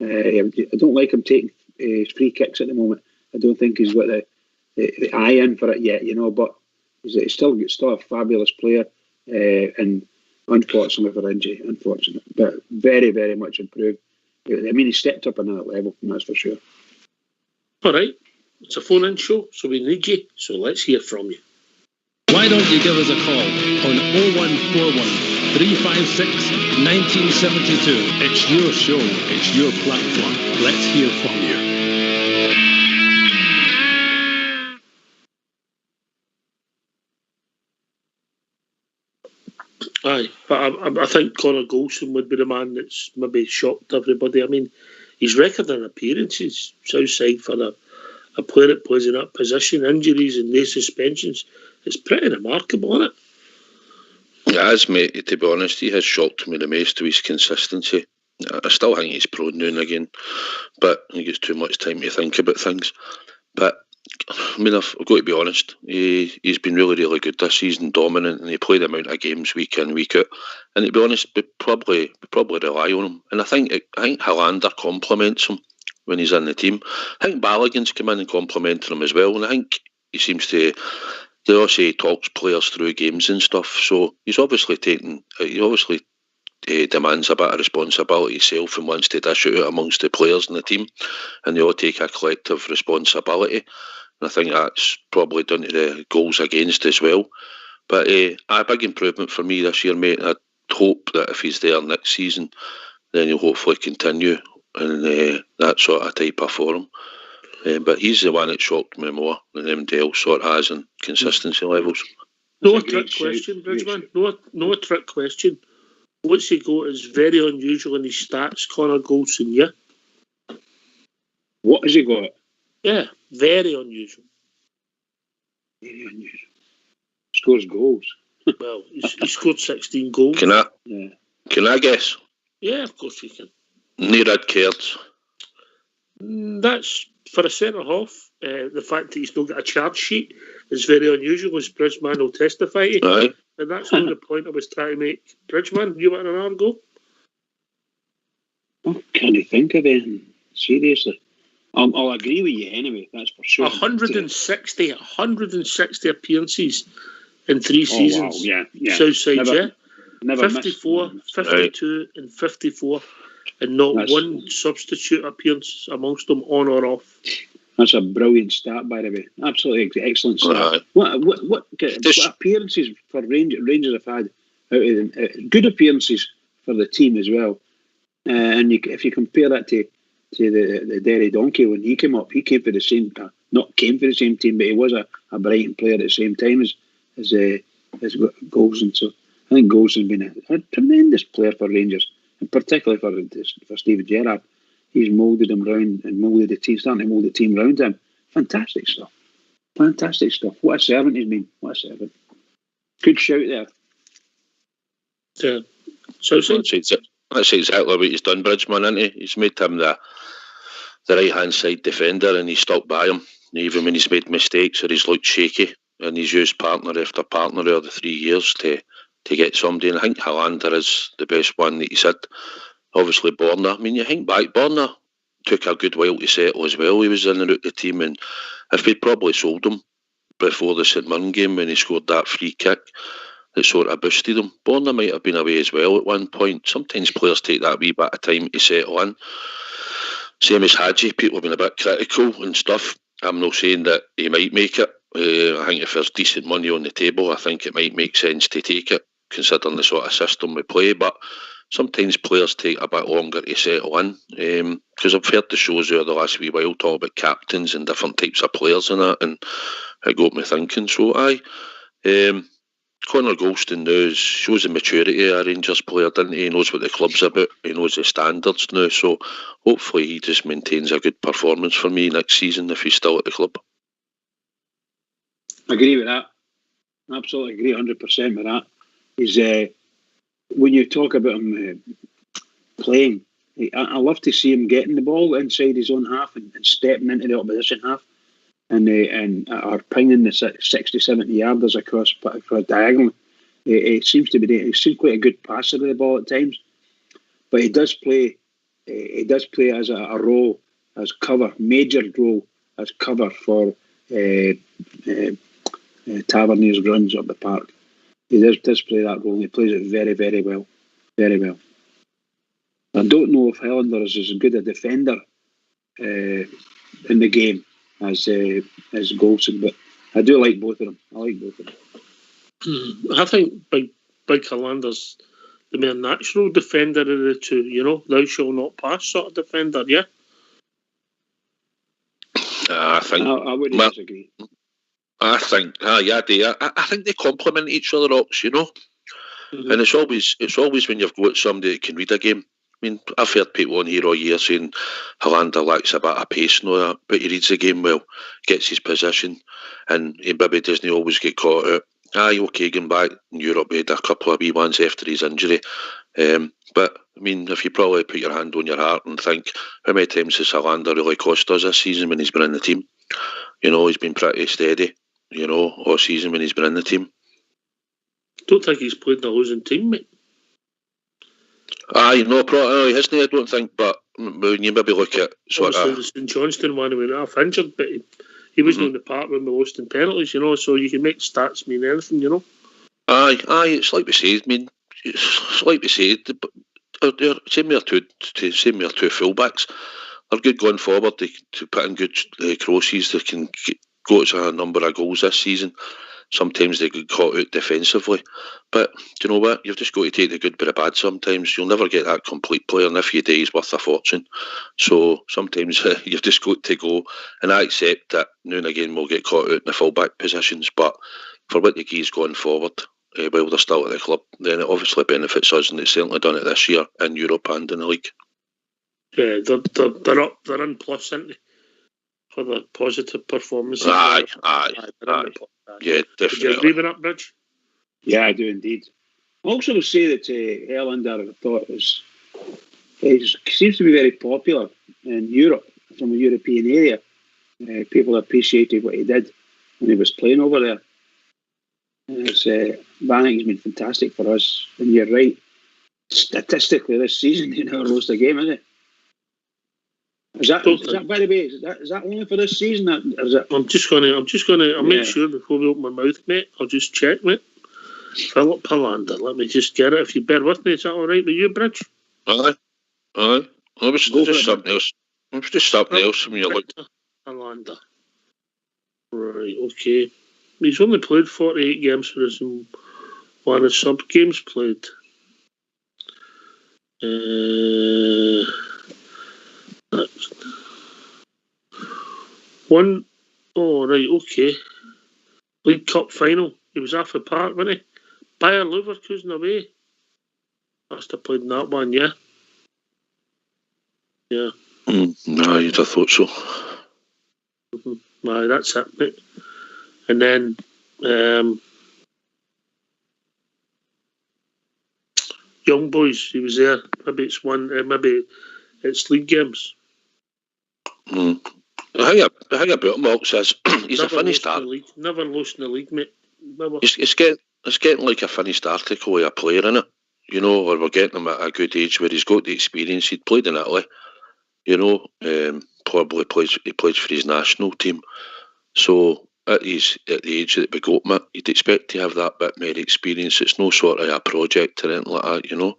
I don't like him taking his free kicks at the moment. I don't think he's got the eye in for it yet, but He's still a fabulous player, and unfortunately for injury, but very, very much improved. I mean, he stepped up another level, and that's for sure. All right, it's a phone-in show, so we need you. So let's hear from you. Why don't you give us a call on 0141 356 1972? It's your show, it's your platform. Let's hear from you. Aye, but I think Connor Golson would be the man that's maybe shocked everybody. I mean, his record in appearances, Southside, for a player that plays in that position, injuries and no suspensions, it's pretty remarkable, isn't it? It has, mate, to be honest. He has shocked me the most to his consistency. I still think he's prone now and again, but he gets too much time to think about things. But I mean, I've got to be honest. He's been really, really good this season, dominant, and he played the amount of games week in, week out. And to be honest, we probably rely on him. And I think Helander complements him when he's in the team. I think Balogun's come in and complimented him as well, and I think he seems to. They all say he talks players through games and stuff. So he's obviously demands a bit of responsibility himself and wants to dish it out amongst the players in the team, and they all take a collective responsibility. And I think that's probably down to the goals against as well. But a big improvement for me this year, mate. I'd hope that if he's there next season, then he'll hopefully continue in that sort of type of form. But he's the one that shocked me more than anybody else sort of has in consistency levels. No trick question, Bridgman. No trick question. What's he got is very unusual in his stats, Connor Golson, yeah? What has he got? Yeah, very unusual. Very unusual. Scores goals. Well, he scored 16 goals. Can I guess? Yeah, of course you can. No red cards. That's, for a centre-half, the fact that he's not got a charge sheet is very unusual, as Bridgman will testify to. Right. And that's not the point I was trying to make. Bridgman, you want an hour go? I can't think of anything. Seriously. I'll agree with you anyway, that's for sure. 160 appearances in 3 seasons. Wow. Yeah. Southside, never 54, missed. 52 and 54. And not one substitute appearance amongst them, on or off. That's a brilliant stat, by the way. Absolutely excellent stat. What appearances for Rangers have had? Good appearances for the team as well. And if you compare that to the Derry Donkey, when he came up, he came for the same, not came for the same team, but he was a Brighton player at the same time as Golson. So I think Golson's been a tremendous player for Rangers, and particularly for Steven Gerrard. He's moulded him round and moulded the team, starting to mould the team round him. Fantastic stuff. What a servant he's been. What a servant. Good shout there. Yeah. So that's exactly what he's done, Bridgman, isn't he? He's made him the right-hand side defender, and he's stuck by him. Even when he's made mistakes or he's looked shaky, and he's used partner after partner over the 3 years to get somebody. And I think Helander is the best one that he's had. Obviously, Borna. I mean, you think back, Borna took a good while to settle as well. He was in and out the team, and if we'd probably sold him before the St Mirren game when he scored that free kick that sort of boosted him, Borna might have been away as well at one point. Sometimes players take that wee bit of time to settle in. Same as Hadji, people have been a bit critical and stuff. I'm not saying that he might make it. I think if there's decent money on the table, I think it might make sense to take it, considering the sort of system we play. But sometimes players take a bit longer to settle in, because I've heard the shows over the last wee while talk about captains and different types of players and that, and it got me thinking. So Connor Golson now shows the maturity of a Rangers player, doesn't he? He knows what the club's about, he knows the standards now, so hopefully he just maintains a good performance for me next season if he's still at the club. I agree with that. Absolutely agree 100% with that. He's when you talk about him playing, I love to see him getting the ball inside his own half and stepping into the opposition half, and or pinging the 60, 70 yarders across diagonal. It seems to be. He seems quite a good passer with the ball at times, but he does play. He does play as a role, as cover, major role as cover for Taverniers runs up the park. He does play that role, and he plays it very, very well. Very well. I don't know if Helander is as good a defender in the game as Goldson, but I do like both of them. I think Big Helander's the more natural defender of the two, you know, thou shall not pass sort of defender, yeah? I think I wouldn't disagree. I think I think they complement each other, Ox, you know. Mm-hmm. And it's always when you've got somebody that can read a game. I mean, I've heard people on here all year saying Helander lacks a bit of pace and all that, but he reads the game well, gets his position, and he maybe doesn't always get caught out. Okay, going back in Europe, he had a couple of wee ones after his injury. But, I mean, if you probably put your hand on your heart and think, how many times has Helander really cost us this season when he's been in the team? You know, he's been pretty steady, you know, all season when he's been in the team. Don't think he's played in a losing team, mate. No, he hasn't, I don't think, but when you maybe look at obviously the St Johnstone one went half injured, but he wasn't on the part when we lost in penalties, you know, so you can make stats mean anything, you know. It's like we say, I mean, it's like we say, same with our two fullbacks. They're good going forward, to put in good crosses, they can go to a number of goals this season. Sometimes they get caught out defensively. But do you know what? You've just got to take the good with the bad sometimes. You'll never get that complete player, and if you do, he's worth a fortune. So sometimes you've just got to go, and I accept that now and again we'll get caught out in the full-back positions, but for what the gee's going forward, while they're still at the club, then it obviously benefits us, and it's certainly done it this year in Europe and in the league. Yeah, they're in plus, aren't they? For the positive performances. Aye. Yeah, definitely. Would you agree with that, Bridge? Yeah, I do indeed. I also would say that Helander, I thought, seems to be very popular in Europe, from a European area. People appreciated what he did when he was playing over there. Banning's been fantastic for us, and you're right. Statistically, this season, he never lost a game, isn't it? Is that by the way? Is that only for this season? Or is it? I'm just gonna. I'll make sure before we open my mouth, mate. I'll just check, mate. Philip Helander. Let me just get it. If you bear with me, is that all right with you, Bridge? Aye. It was just something else. It was just something else when you looked. Helander. Right. Okay. He's only played 48 games for us and one of sub games played. One, oh right, okay. League Cup final. He was off the park, wasn't he? Bayer Leverkusen away. Must have played in that one, yeah. Yeah. No, you'd have thought so. Mm-hmm. Aye, that's it, mate. And then Young Boys, he was there. Maybe it's maybe it's league games. The thing about him, Ox, is he's a finished article. Never lost in the league, mate. Never. It's getting like a finished article with a player in it, you know, or we're getting him at a good age where he's got the experience. He'd played in Italy, you know, probably he plays for his national team. So at the age that we got him at, you'd expect to have that bit more experience. It's no sort of a project or anything like that, you know.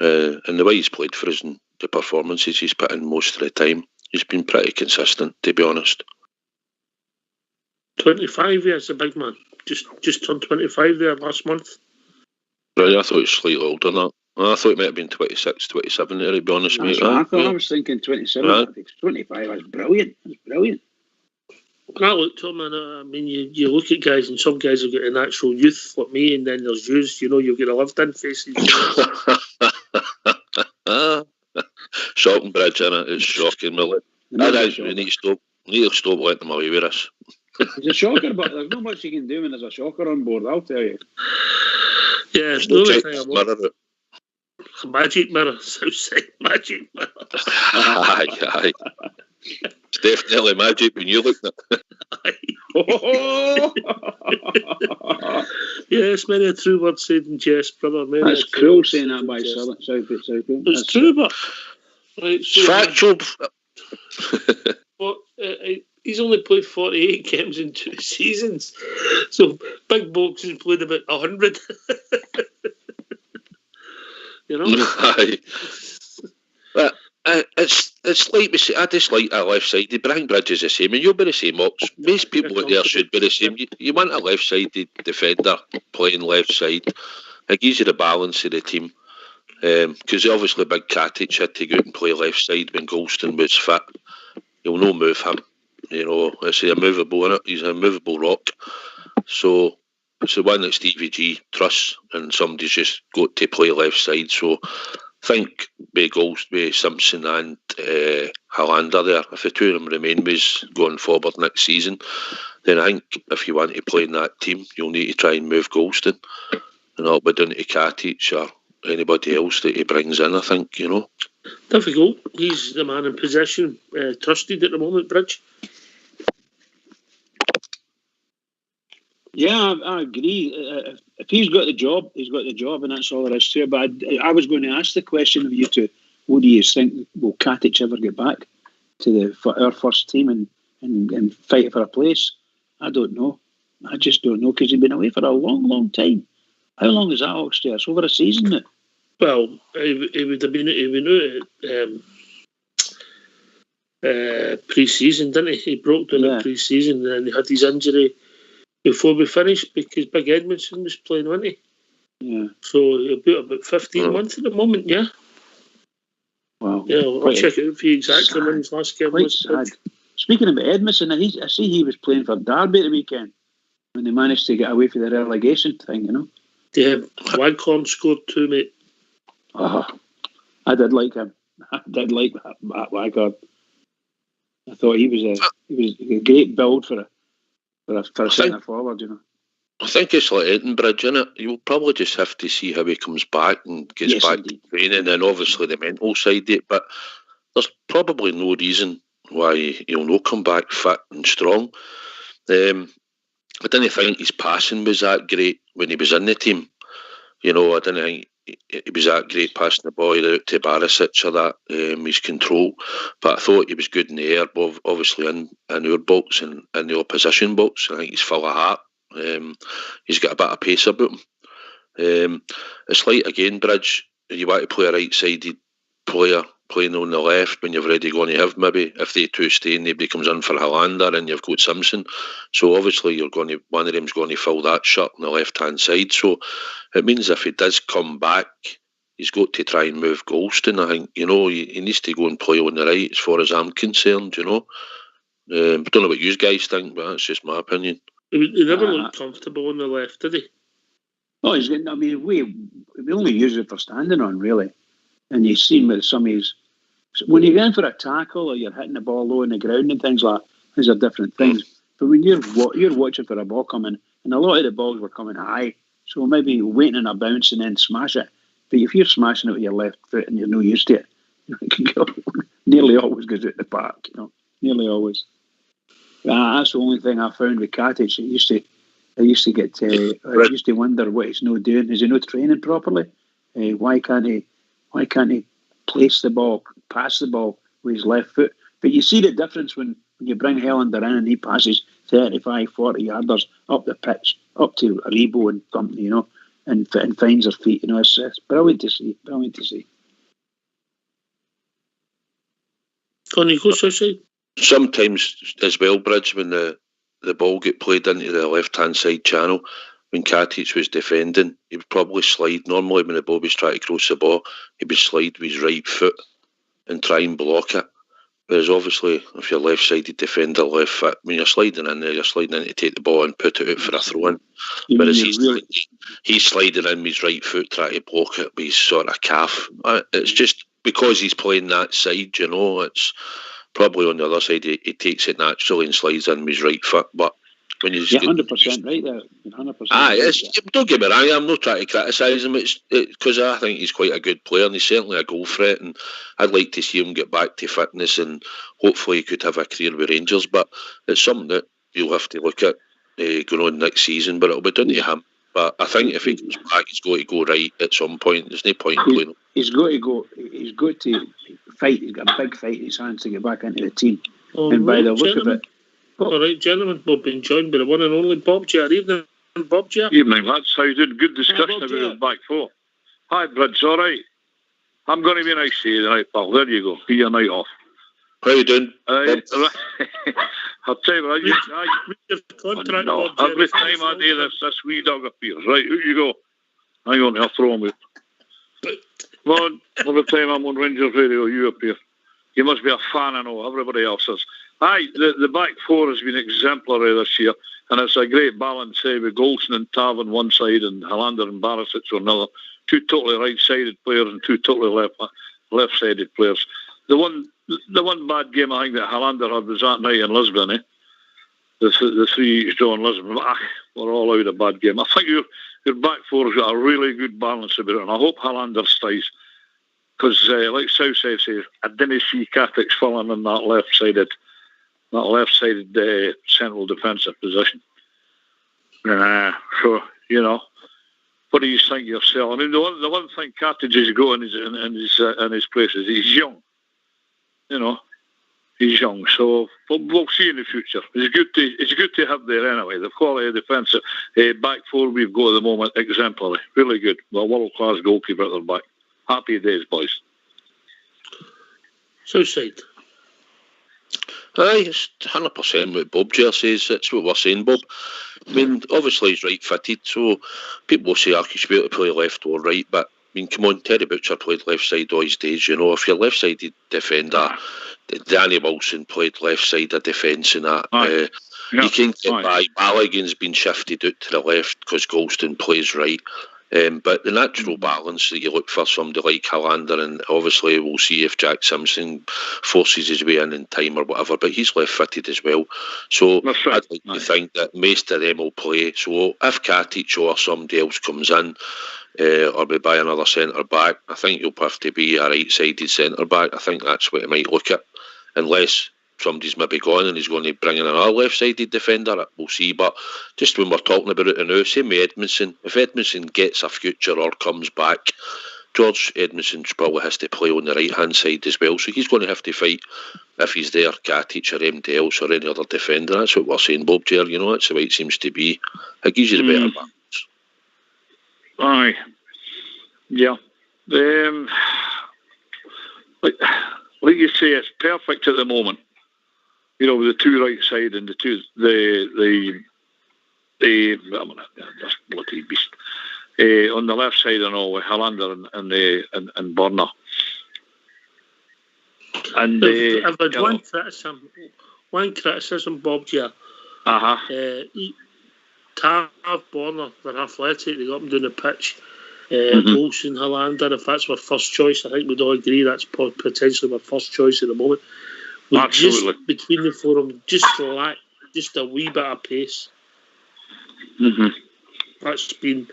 And the way he's played for us and the performances he's put in most of the time, he's been pretty consistent, to be honest. 25 years, a big man. Just turned 25 there last month. Right, I thought he was slightly older than that. I thought he might have been 26, 27 there, to be honest, mate. I was thinking 27. Right. 25, that's brilliant. That's brilliant. When I looked at him, and I mean, you look at guys, and some guys have got a natural youth like me, and then there's yous, you know, you've got a lived-in faces. Shocking, Bridge, innit? It's shocking, really. We need to stop letting them away with us. It's a shocker, but there's not much you can do when there's a shocker on board, I'll tell you. Yeah, it's the only thing I want. Magic mirror, Southside magic mirror. Aye. It's definitely magic when you look at it. Yes, many a true word said in jest, brother. That's cruel saying that by Southgate. It's true, but... Right, so factual. But He's only played 48 games in 2 seasons. So Big Box has played about 100. You know? Aye. But it's like we say, I just like that left sided. Brian Bridge is the same, and you'll be the same, Ox. Most people out there should be the same. You want a left sided defender playing left side. It gives you the balance of the team. Because obviously Big Katic had to go out and play left side when Golston was fit. You'll no move him. You know, it's a movable, innit? He's a movable rock. So it's the one that Stevie G trusts, and somebody's just got to play left side. So I think with Simpson and Hollander there, if the two of them remain with going forward next season, then I think if you want to play in that team, you'll need to try and move Golston. And that'll be down to Katic or anybody else that he brings in, I think, you know. Difficult. He's the man in possession, trusted at the moment, Bridge. Yeah, I agree. If he's got the job, he's got the job, and that's all there is to it. But I was going to ask the question of you two: what do you think? Will Katic ever get back to our first team and fight for a place? I don't know. I just don't know, because he's been away for a long, long time. How long is that, Oxtail? It's over a season now. Well, he would have been out at pre-season, didn't he? He broke down at pre-season, and he had his injury before we finished because Big Edmondson was playing, wasn't he? Yeah. So he'll be about 15 months at the moment, yeah? Wow. Yeah, I'll check it out for you exactly when his last game was. Sad. Speaking about Edmondson, I see he was playing for Derby at the weekend when they managed to get away from the relegation thing, you know? Yeah, Waghorn scored 2, mate. Oh, I did like him. I did like that Waghorn. I thought he was a great build for a centre forward, you know. I think it's like Edinburgh, innit? You'll probably just have to see how he comes back and gets back to training, and obviously the mental side of it. But there's probably no reason why he'll not come back fit and strong. I didn't think his passing was that great when he was in the team. You know, I didn't think he was that great passing the ball out to Barisic or that, his control. But I thought he was good in the air, obviously in our box and in the opposition box. I think he's full of heart. He's got a bit of pace about him. It's like, again, Bridge, you want to play a right-sided player playing on the left when you've already going to have maybe, if they two stay, nobody comes in for Hollander and you've got Simpson. So obviously one of them's going to fill that shirt on the left-hand side. So it means if he does come back, he's got to try and move Golston. I think, you know, he needs to go and play on the right as far as I'm concerned, you know. I don't know what you guys think, but that's just my opinion. He never looked comfortable on the left, did he? Oh, he's getting. I mean, we only use it for standing on, really. And you've seen with some of his, when you're going for a tackle or you're hitting the ball low on the ground and things like that, these are different things. But when you're watching for a ball coming, and a lot of the balls were coming high, so maybe waiting on a bounce and then smash it. But if you're smashing it with your left foot and you're not used to it, it can go, nearly always goes out the back, you know, nearly always. That's the only thing I found with Katic. I used to wonder what he's not doing. Is he not training properly? Why can't he place the ball, pass the ball with his left foot? But you see the difference when you bring Hollander in and he passes 35, 40 yarders up the pitch, up to Rebo and company, you know, and finds her feet. You know, it's brilliant to see. Brilliant to see. Connie, go Sushi. Sometimes as well, Bridge, when the ball get played into the left-hand side channel, when Katic was defending, he would probably slide. Normally when the ball was trying to cross the ball, he would slide with his right foot and try and block it. Whereas obviously, if you're left-sided defender, left foot, when you're sliding in there, you're sliding in to take the ball and put it out for a throw-in. Whereas he's sliding in with his right foot, trying to block it with his sort of calf. It's just because he's playing that side, you know, it's probably on the other side, he takes it naturally and slides in with his right foot. But when you 100% right there, 100%. Don't get me wrong, I'm not trying to criticise him. It's because I think he's quite a good player and he's certainly a goal threat. And I'd like to see him get back to fitness and hopefully he could have a career with Rangers. But it's something that you'll have to look at going on next season. But it'll be down to him. But I think if he comes back, he's got to go right at some point. There's no point in playing. He's got to go. He's got to fight. He's got a big fight in his hands to get back into the team. And by the look of it, All right, gentlemen, we've been joined by the one and only Bob Jar. Evening, Bob Jar. Evening, lads. How you doing? Good discussion Bob about Jar. his back four. Hi, Bridge. All right. I'm going to be nice to you tonight, pal. There you go. Get your night off. How you doing? I'll tell you what. Read your contract, No, Bob Jar. every time I do this wee dog appears. Right, out you go. Hang on, I'll throw him out. Well, every time I'm on Rangers Radio, you appear. You must be a fan, I know. Everybody else is. Aye, the back four has been exemplary this year, and it's a great balance, with Golson and Tav on one side and Hollander and Barisic on another. Two totally right-sided players and two totally left-sided players. The one bad game I think that Hollander had was that night in Lisbon, The three draw in Lisbon. We're all out a bad game. I think your back four has got a really good balance about it, and I hope Hollander stays. Because, like Southside says, I didn't see Katic falling in that left-sided central defensive position. So, what do you think yourself? I mean, the one thing Katic has got in his place is he's young. He's young, so we'll see in the future. It's good to have there anyway. The quality of defensive back four we've got at the moment, exemplary, really good. Well, world-class goalkeeper at their back. Happy days, boys. Southside. Aye, it's 100% what Bob Jar says. That's what we're saying, Bob. I mean, obviously he's right-footed, so people will say, he should be able to play left or right, but, I mean, come on, Terry Butcher played left side all his days, If you're left-sided defender, Danny Wilson played left-sided defence and that. You can get by. Balogun's been shifted out to the left because Golston plays right. But the natural balance that you look for somebody like Hollander, and obviously we'll see if Jack Simpson forces his way in time or whatever, but he's left-footed as well. So right. I'd like to think that most of them will play. So if Katic or somebody else comes in, or we buy another centre-back, I think you'll have to be a right-sided centre-back. I think that's what he might look at, unless somebody's maybe gone and he's going to bring in another left-sided defender. We'll see. But just when we're talking about it now, same with Edmondson. If Edmondson gets a future or comes back, George Edmondson probably has to play on the right-hand side as well. So he's going to have to fight, if he's there, Katic or MD else or any other defender. That's what we're saying, Bob Jar. That's the way it seems to be. It gives you the better balance. Aye. Yeah. Like you say, it's perfect at the moment. With the two right side and this bloody beast on the left side and all with Hollander and Burner. And I've had one criticism, Bob Jar. Tav, Burner, they're athletic. They got them down the pitch. Golson, Hollander, if that's my first choice, I think we'd all agree that's potentially my first choice at the moment. Absolutely. Just between the four of them, just lack just a wee bit of pace. That's been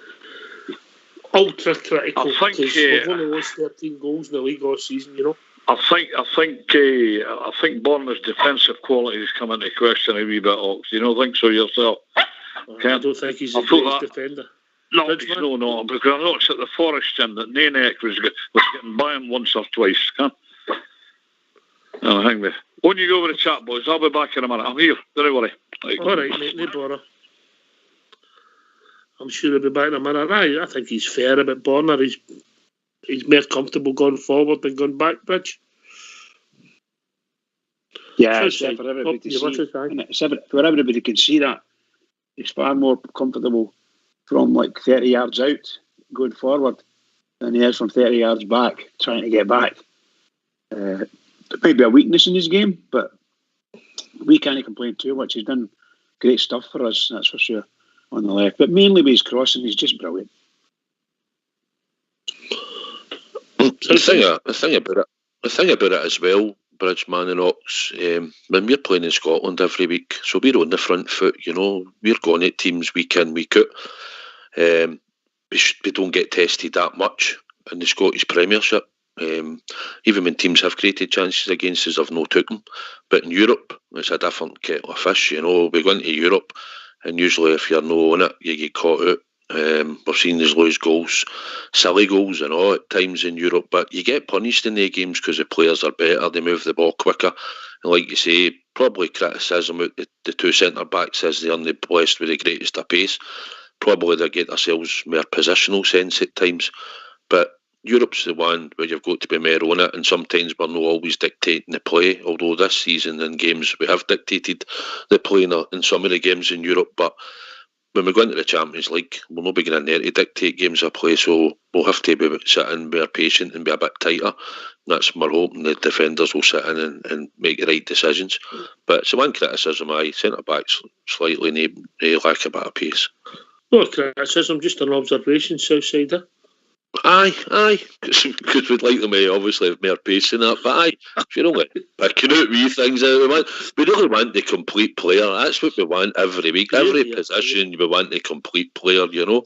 ultra critical. I think we've only lost 13 goals in the league all season. I think Bournemouth's defensive quality has come into question a wee bit. Ox, you don't think so yourself? I don't think he's a great defender. No, because I noticed at the Forest end that Nanek was getting by him once or twice. Hang me. On you go with the chat, boys. I'll be back in a minute. I'm here. Don't worry. All right, mate. No bother. I'm sure he'll be back in a minute. I think he's fair about Bonner. He's more comfortable going forward than going back, Bridge. Yeah, it's for everybody to see. For everybody can see that. He's far more comfortable from like 30 yards out going forward than he is from 30 yards back trying to get back. It might be a weakness in his game, but we can't complain too much. He's done great stuff for us, that's for sure, on the left. But mainly with his crossing, he's just brilliant. The thing about it as well, Bridgeman and Ox, when we're playing in Scotland every week, so we're on the front foot, we're going at teams week in, week out. We don't get tested that much in the Scottish Premiership. Even when teams have created chances against us, I've no took them. But in Europe, it's a different kettle of fish. We go into Europe, and usually if you're no on it, you get caught out. We've seen us lose goals, silly goals and all at times in Europe, but you get punished in the games because the players are better, they move the ball quicker, and like you say, probably criticism out the two centre-backs as they aren't blessed with the greatest of pace. Probably they get themselves more positional sense at times, but Europe's the one where you've got to be more on it, and sometimes we're not always dictating the play, although this season in games we have dictated the play in some of the games in Europe, but when we go into the Champions League, we'll not be going in there to dictate games of play, so we'll have to be sitting, be patient and be a bit tighter. That's my hope, and the defenders will sit in and make the right decisions. But it's the one criticism, centre-backs slightly lack a bit of pace. No criticism, just an observation, Southsider. Aye, because we'd like them to obviously have more pace in that, but if you're only picking out wee things out, we really want the complete player. That's what we want every week. Every position, we want the complete player, you know.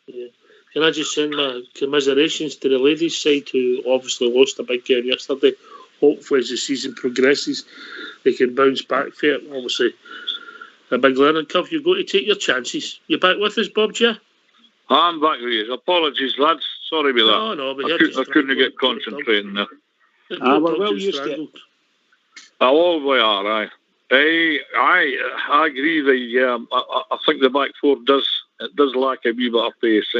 Yeah. Can I just send my commiserations to the ladies' side who obviously lost a big game yesterday. Hopefully as the season progresses, they can bounce back for it. Obviously, a big learning curve. You've got to take your chances. You back with us, Bob, J? I'm back with you. Apologies, lads. Sorry about that. No, but I couldn't get concentrating there. We're well used to it. Oh, we are, aye. I agree. I think the back four does lack a wee bit of pace.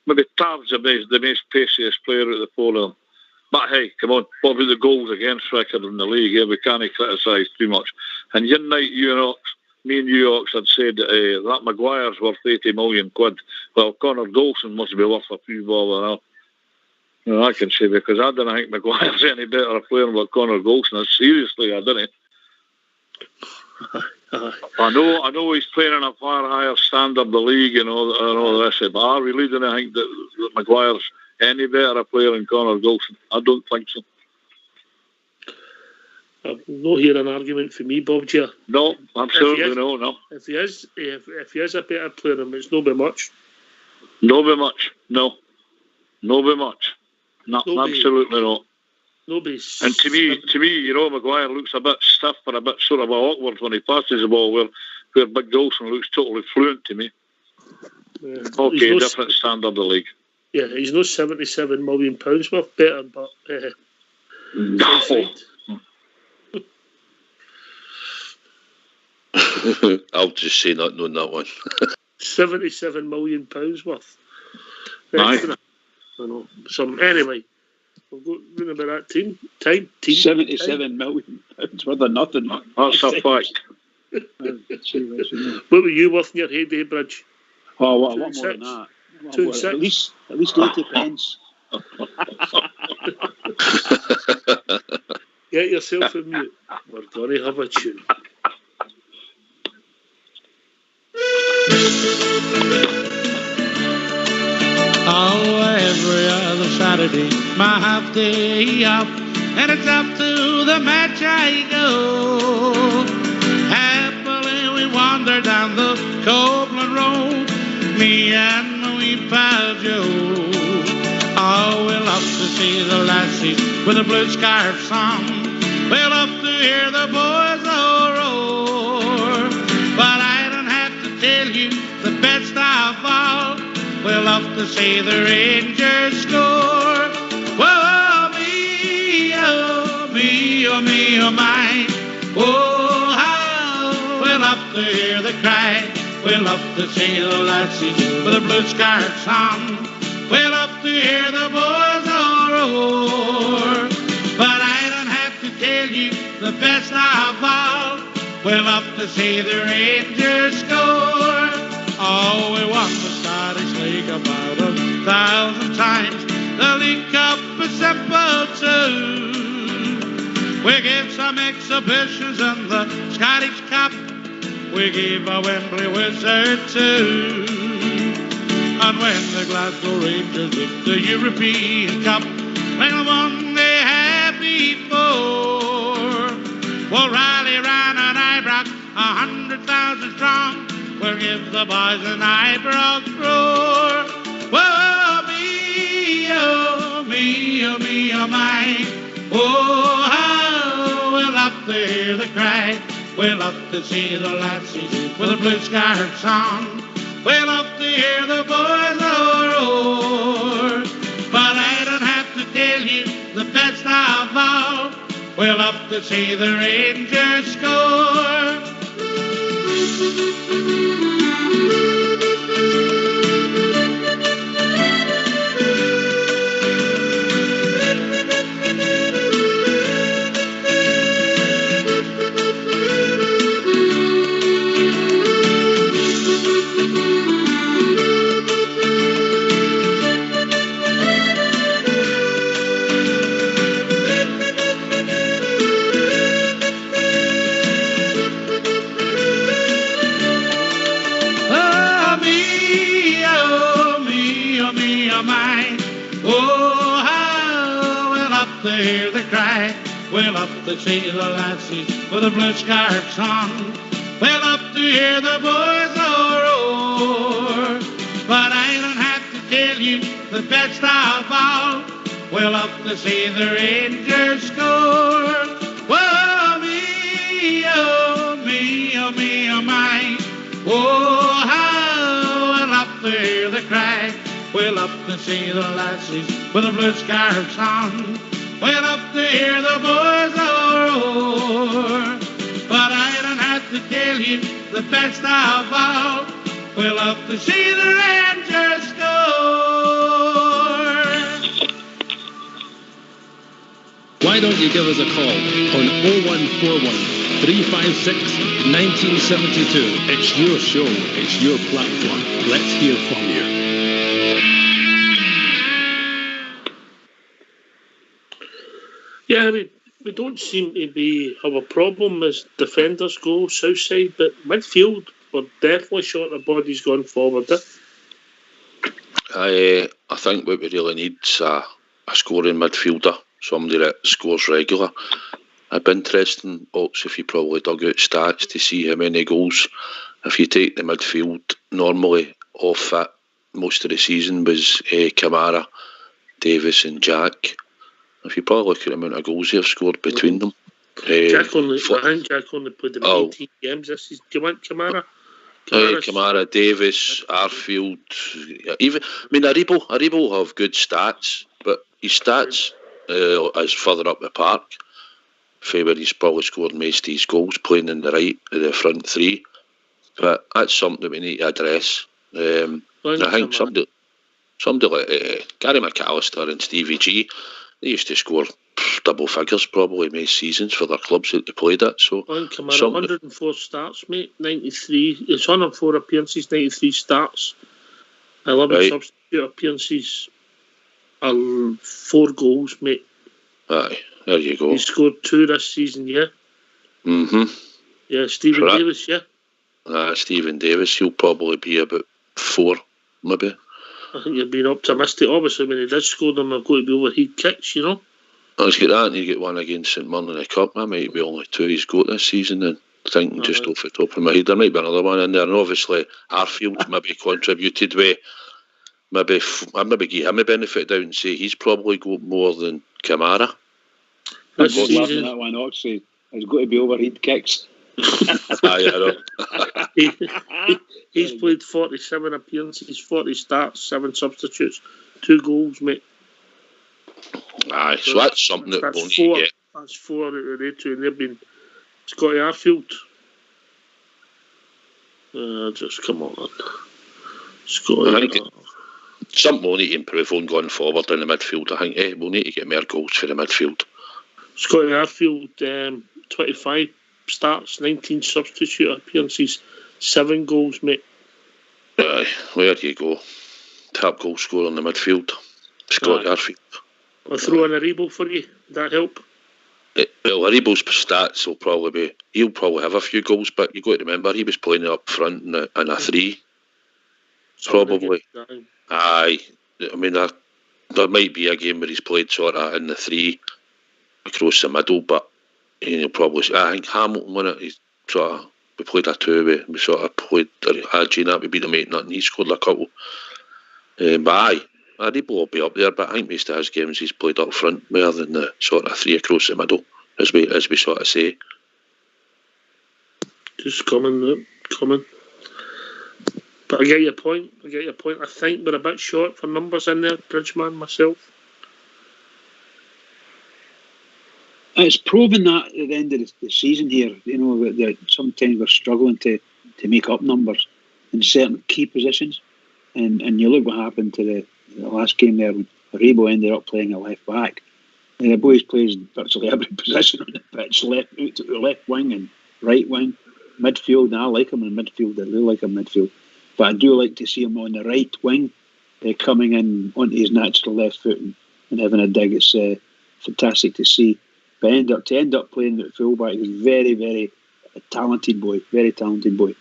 Maybe Tav's the most paciest player at the four of them. But hey, come on, what about the goals against record in the league? Yeah, we can't criticise too much. And United, me and you had said that Maguire's worth 80 million quid. Well, Connor Golson must be worth a few bother now. I can say, because I don't think Maguire's any better a player than Connor Golson is. Seriously, I don't. I know he's playing in a far higher standard of the league and all the rest of it, but I really don't think that Maguire's any better a player than Connor Golson. I don't think so. I've not hear an argument for me, Bob J. No, absolutely no. If he is a better player, then it's not by much. No by much. No by much. No, absolutely not. Nobody's. And to me, Maguire looks a bit stiff or a bit sort of awkward when he passes the ball, where Big Golson looks totally fluent to me. Yeah. Okay, different standard of the league. Yeah, he's not £77 million worth better, but no. I'll just say not knowing that one. £77 million worth. Aye. I know. Anyway, we'll go about that team. 77 million pounds worth of nothing. That's a fact. What were you worth in your heyday, Bridge? Oh, what more than that? At least 80 pence. Get yourself a mute. We're going to have a tune. Oh, every other Saturday, my half day up, and it's up to the match I go. Happily we wander down the Copeland Road, me and my wee pal Joe. Oh, we love to see the lassies with the blue scarves on. We love to hear the boys all roar. But I don't have to tell you the best of all. We love to see the Rangers score. Whoa, me, oh, me, oh, me, oh, my. Oh, how we love to hear the cry. We love to see the lassies with the blue scarves on. We love to hear the boys all roar. But I don't have to tell you the best of all. We love to see the Rangers score. Oh, we won the Scottish League about 1,000 times. The League Cup is simple too. We gave some exhibitions in the Scottish Cup. We gave a Wembley Wizard too. And when the Glasgow Rangers win the European Cup, they won they had before. We'll rally round an Ibrox 100,000 strong. We'll give the boys an Ibrox roar. Whoa, me, oh, me, oh, me, oh, my. Oh, how we love to hear the cry. We love to see the lassies with the blue scarves on. We love to hear the boys roar. But I don't have to tell you the best of all. We love to see the Rangers score. Hear the cry, we'll up to see the lassies with a blue scarfs on. We'll up to hear the boys roar. But I don't have to tell you the best of all. We'll up to see the Rangers score. Oh me, oh me, oh me, oh my. Oh how we'll up to hear the cry. We'll up to see the lassies with the blue scarfs on. We'll up to hear the boys roar. But I don't have to tell you the best of all. We'll up to see the Rangers score. Why don't you give us a call on 0141 356 1972. It's your show, it's your platform. Let's hear from you. Yeah, we don't seem to have a problem as defenders go south side, but midfield we're definitely short of bodies going forward. I think what we really need is a scoring midfielder, somebody that scores regular. It'd be interesting also if you probably dug out stats to see how many goals. If you take the midfield normally off it most of the season was Kamara, Davis and Jack. If you probably look at the amount of goals they've scored between them. I think Jack only played them 18 games this season. Do you want Kamara? Kamara, Davis, Arfield. Even Aribo will have good stats, but his stats is further up the park. Where he's probably scored most of his goals playing in the front three. But that's something that we need to address. I think somebody like Gary McAllister and Stevie G, they used to score double figures probably most seasons for their clubs that they played at. So Kamara, 104 starts, mate, 93. It's 104 appearances, 93 starts, 11 substitute appearances, 4 goals, mate. Aye, there you go. He scored 2 this season, yeah. Yeah, Stephen Davis, yeah. Stephen Davis, he'll probably be about 4, maybe. I think you're being optimistic. Obviously, when he did score them, they've got to be overhead kicks, you know. Let's get that, and you get one against St Mirren in the Cup. That might be only 2 he's got this season, and thinking just off the top of my head, there might be another one in there. And obviously, Arfield maybe contributed with, maybe give him a benefit down and say he's probably got more than Kamara. This season, that one, Oxley, has got to be overhead kicks. I know. He's played 47 appearances, 40 starts, 7 substitutes, 2 goals, mate. Aye, so that's something that we'll need to get. That's 4 out of the 2, and they've been Scotty Arfield. Just come on. Scotty. Something we'll need to improve on going forward in the midfield. I think we'll need to get more goals for the midfield. Scotty Arfield, 25 starts, 19 substitute appearances, 7 goals, mate. Aye, there you go. Top goal scorer in the midfield, Scotty Arfield. I'll throw in Aribo for you. Would that help? Well, Aribo's stats will probably be... He'll probably have a few goals, but you've got to remember, he was playing up front in a 3. Probably. Aye. I mean, there might be a game where he's played sort of in the 3 across the middle, but he'll probably... I think Hamilton won it. He's sort of... We played a 2, we sort of played... we beat them 8-0, and he scored a couple. But aye. Aribo will be up there, but I think most of his games he's played up front more than the sort of 3 across the middle, as we sort of say. Just coming. But I get your point. I think we're a bit short for numbers in there, Bridgeman, myself. It's proven that at the end of the season here, you know, that sometimes we're struggling to make up numbers in certain key positions. And you look what happened to the last game there when Rebo ended up playing a left back. And the boys plays virtually every position on the pitch, left wing and right wing, midfield. And I like him in midfield. I do like him in midfield. But I do like to see him on the right wing, coming in onto his natural left foot and having a dig. It's fantastic to see. But to end up playing at fullback, he's very, very talented boy, very talented boy.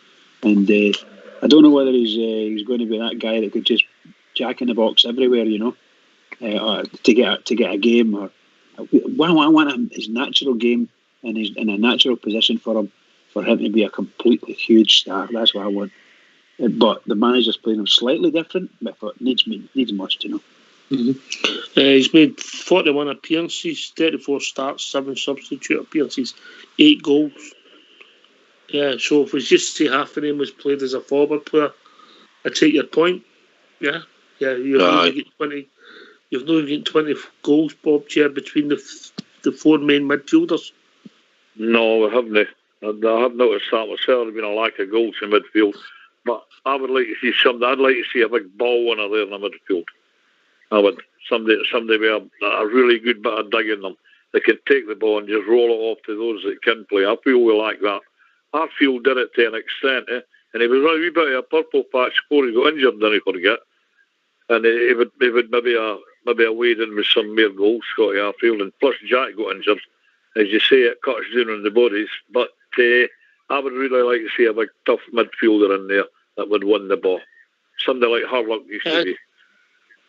And I don't know whether he's going to be that guy that could just jack in the box everywhere, you know, or to get a game. Or I want his natural game and he's in a natural position for him to be a completely huge star. That's what I want. But the manager's playing him slightly different, but needs must, you know. Mm-hmm. He's made 41 appearances, 34 starts, 7 substitute appearances, 8 goals. Yeah, so if we just say half of them was played as a forward player, I take your point. Yeah, you've not even 20 goals, Bob, between the 4 main midfielders. No, we haven't. I have noticed that myself. There's been a lack of goals in midfield. But I would like to see something. I'd like to see a big ball winner there in the midfield. I would. Somebody with a really good bit of dig in them. They can take the ball and just roll it off to those that can play. I feel we like that. Harfield did it to an extent, and he was a wee bit of a purple patch before he got injured, didn't he, forget? And he would maybe a wade in with some more goals, Scotty Harfield, and plus Jack got injured. As you say, it cuts down on the bodies. But I would really like to see a big tough midfielder in there that would win the ball. Somebody like Harlock used to be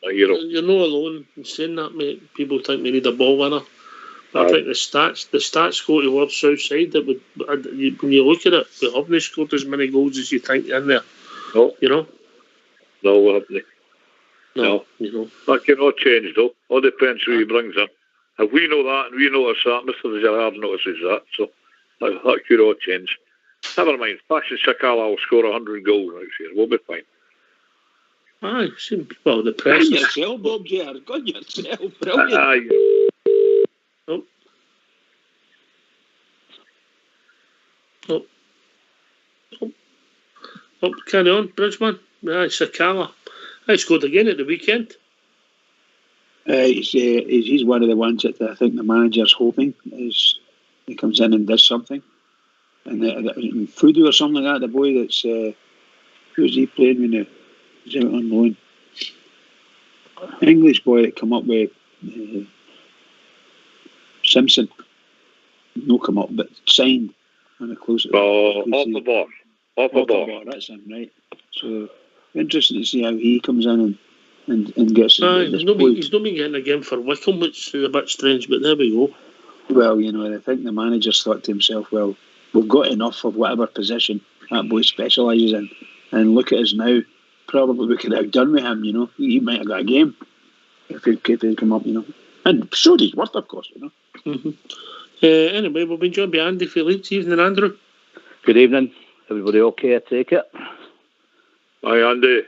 a hero. You're not alone in saying that, mate. People think we need a ball winner. But I think the stats go towards Southside. That would, when you look at it, we haven't scored as many goals as you think in there. No. You know? No, we haven't. No. You know. That cannot change, though. All depends who he brings in. If we know that and we notice that, Mr. Gerrard notices that, so that could all change. Never mind. Fashion Sakala will score 100 goals next year. We'll be fine. Aye, well, the press. Go on yourself, Bob Gerrard. Go on yourself. Brilliant. Oh, carry on, Bridgeman. Aye, Sakala. I scored again at the weekend. He's one of the ones that I think the manager's hoping is he comes in and does something. And Fudu or something like that, the boy that's who's he playing when he's out on loan? English boy that come up with Simpson. No come up, but signed on the close. Off the bar. That's him, right? So interesting to see how he comes in and gets. He's not been getting a game for Wickham, which is a bit strange, but there we go. Well, you know, I think the manager's thought to himself, well, we've got enough of whatever position that boy specialises in, and look at us now. Probably we could have done with him, you know. He might have got a game if he'd come up, you know. And showed his worth, of course, you know. Mm-hmm. Anyway, we've been joined by Andy for Leeds. Evening, Andrew. Good evening. Everybody okay, I take it? Aye, Andy.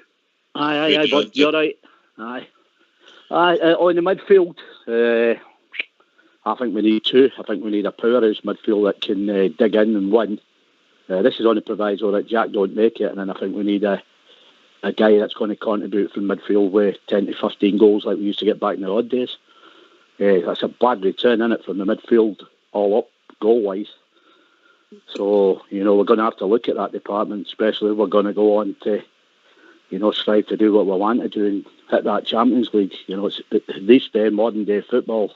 Aye, bud, you're right. Aye, on the midfield, I think we need two. I think we need a powerhouse midfield that can dig in and win. This is on the proviso that Jack don't make it, and then I think we need a guy that's going to contribute from midfield with 10 to 15 goals like we used to get back in the old days. That's a bad return, isn't it, from the midfield all up, goal-wise. So, you know, we're going to have to look at that department, especially if we're going to go on to, you know, strive to do what we want to do and hit that Champions League. You know, it's these modern-day football,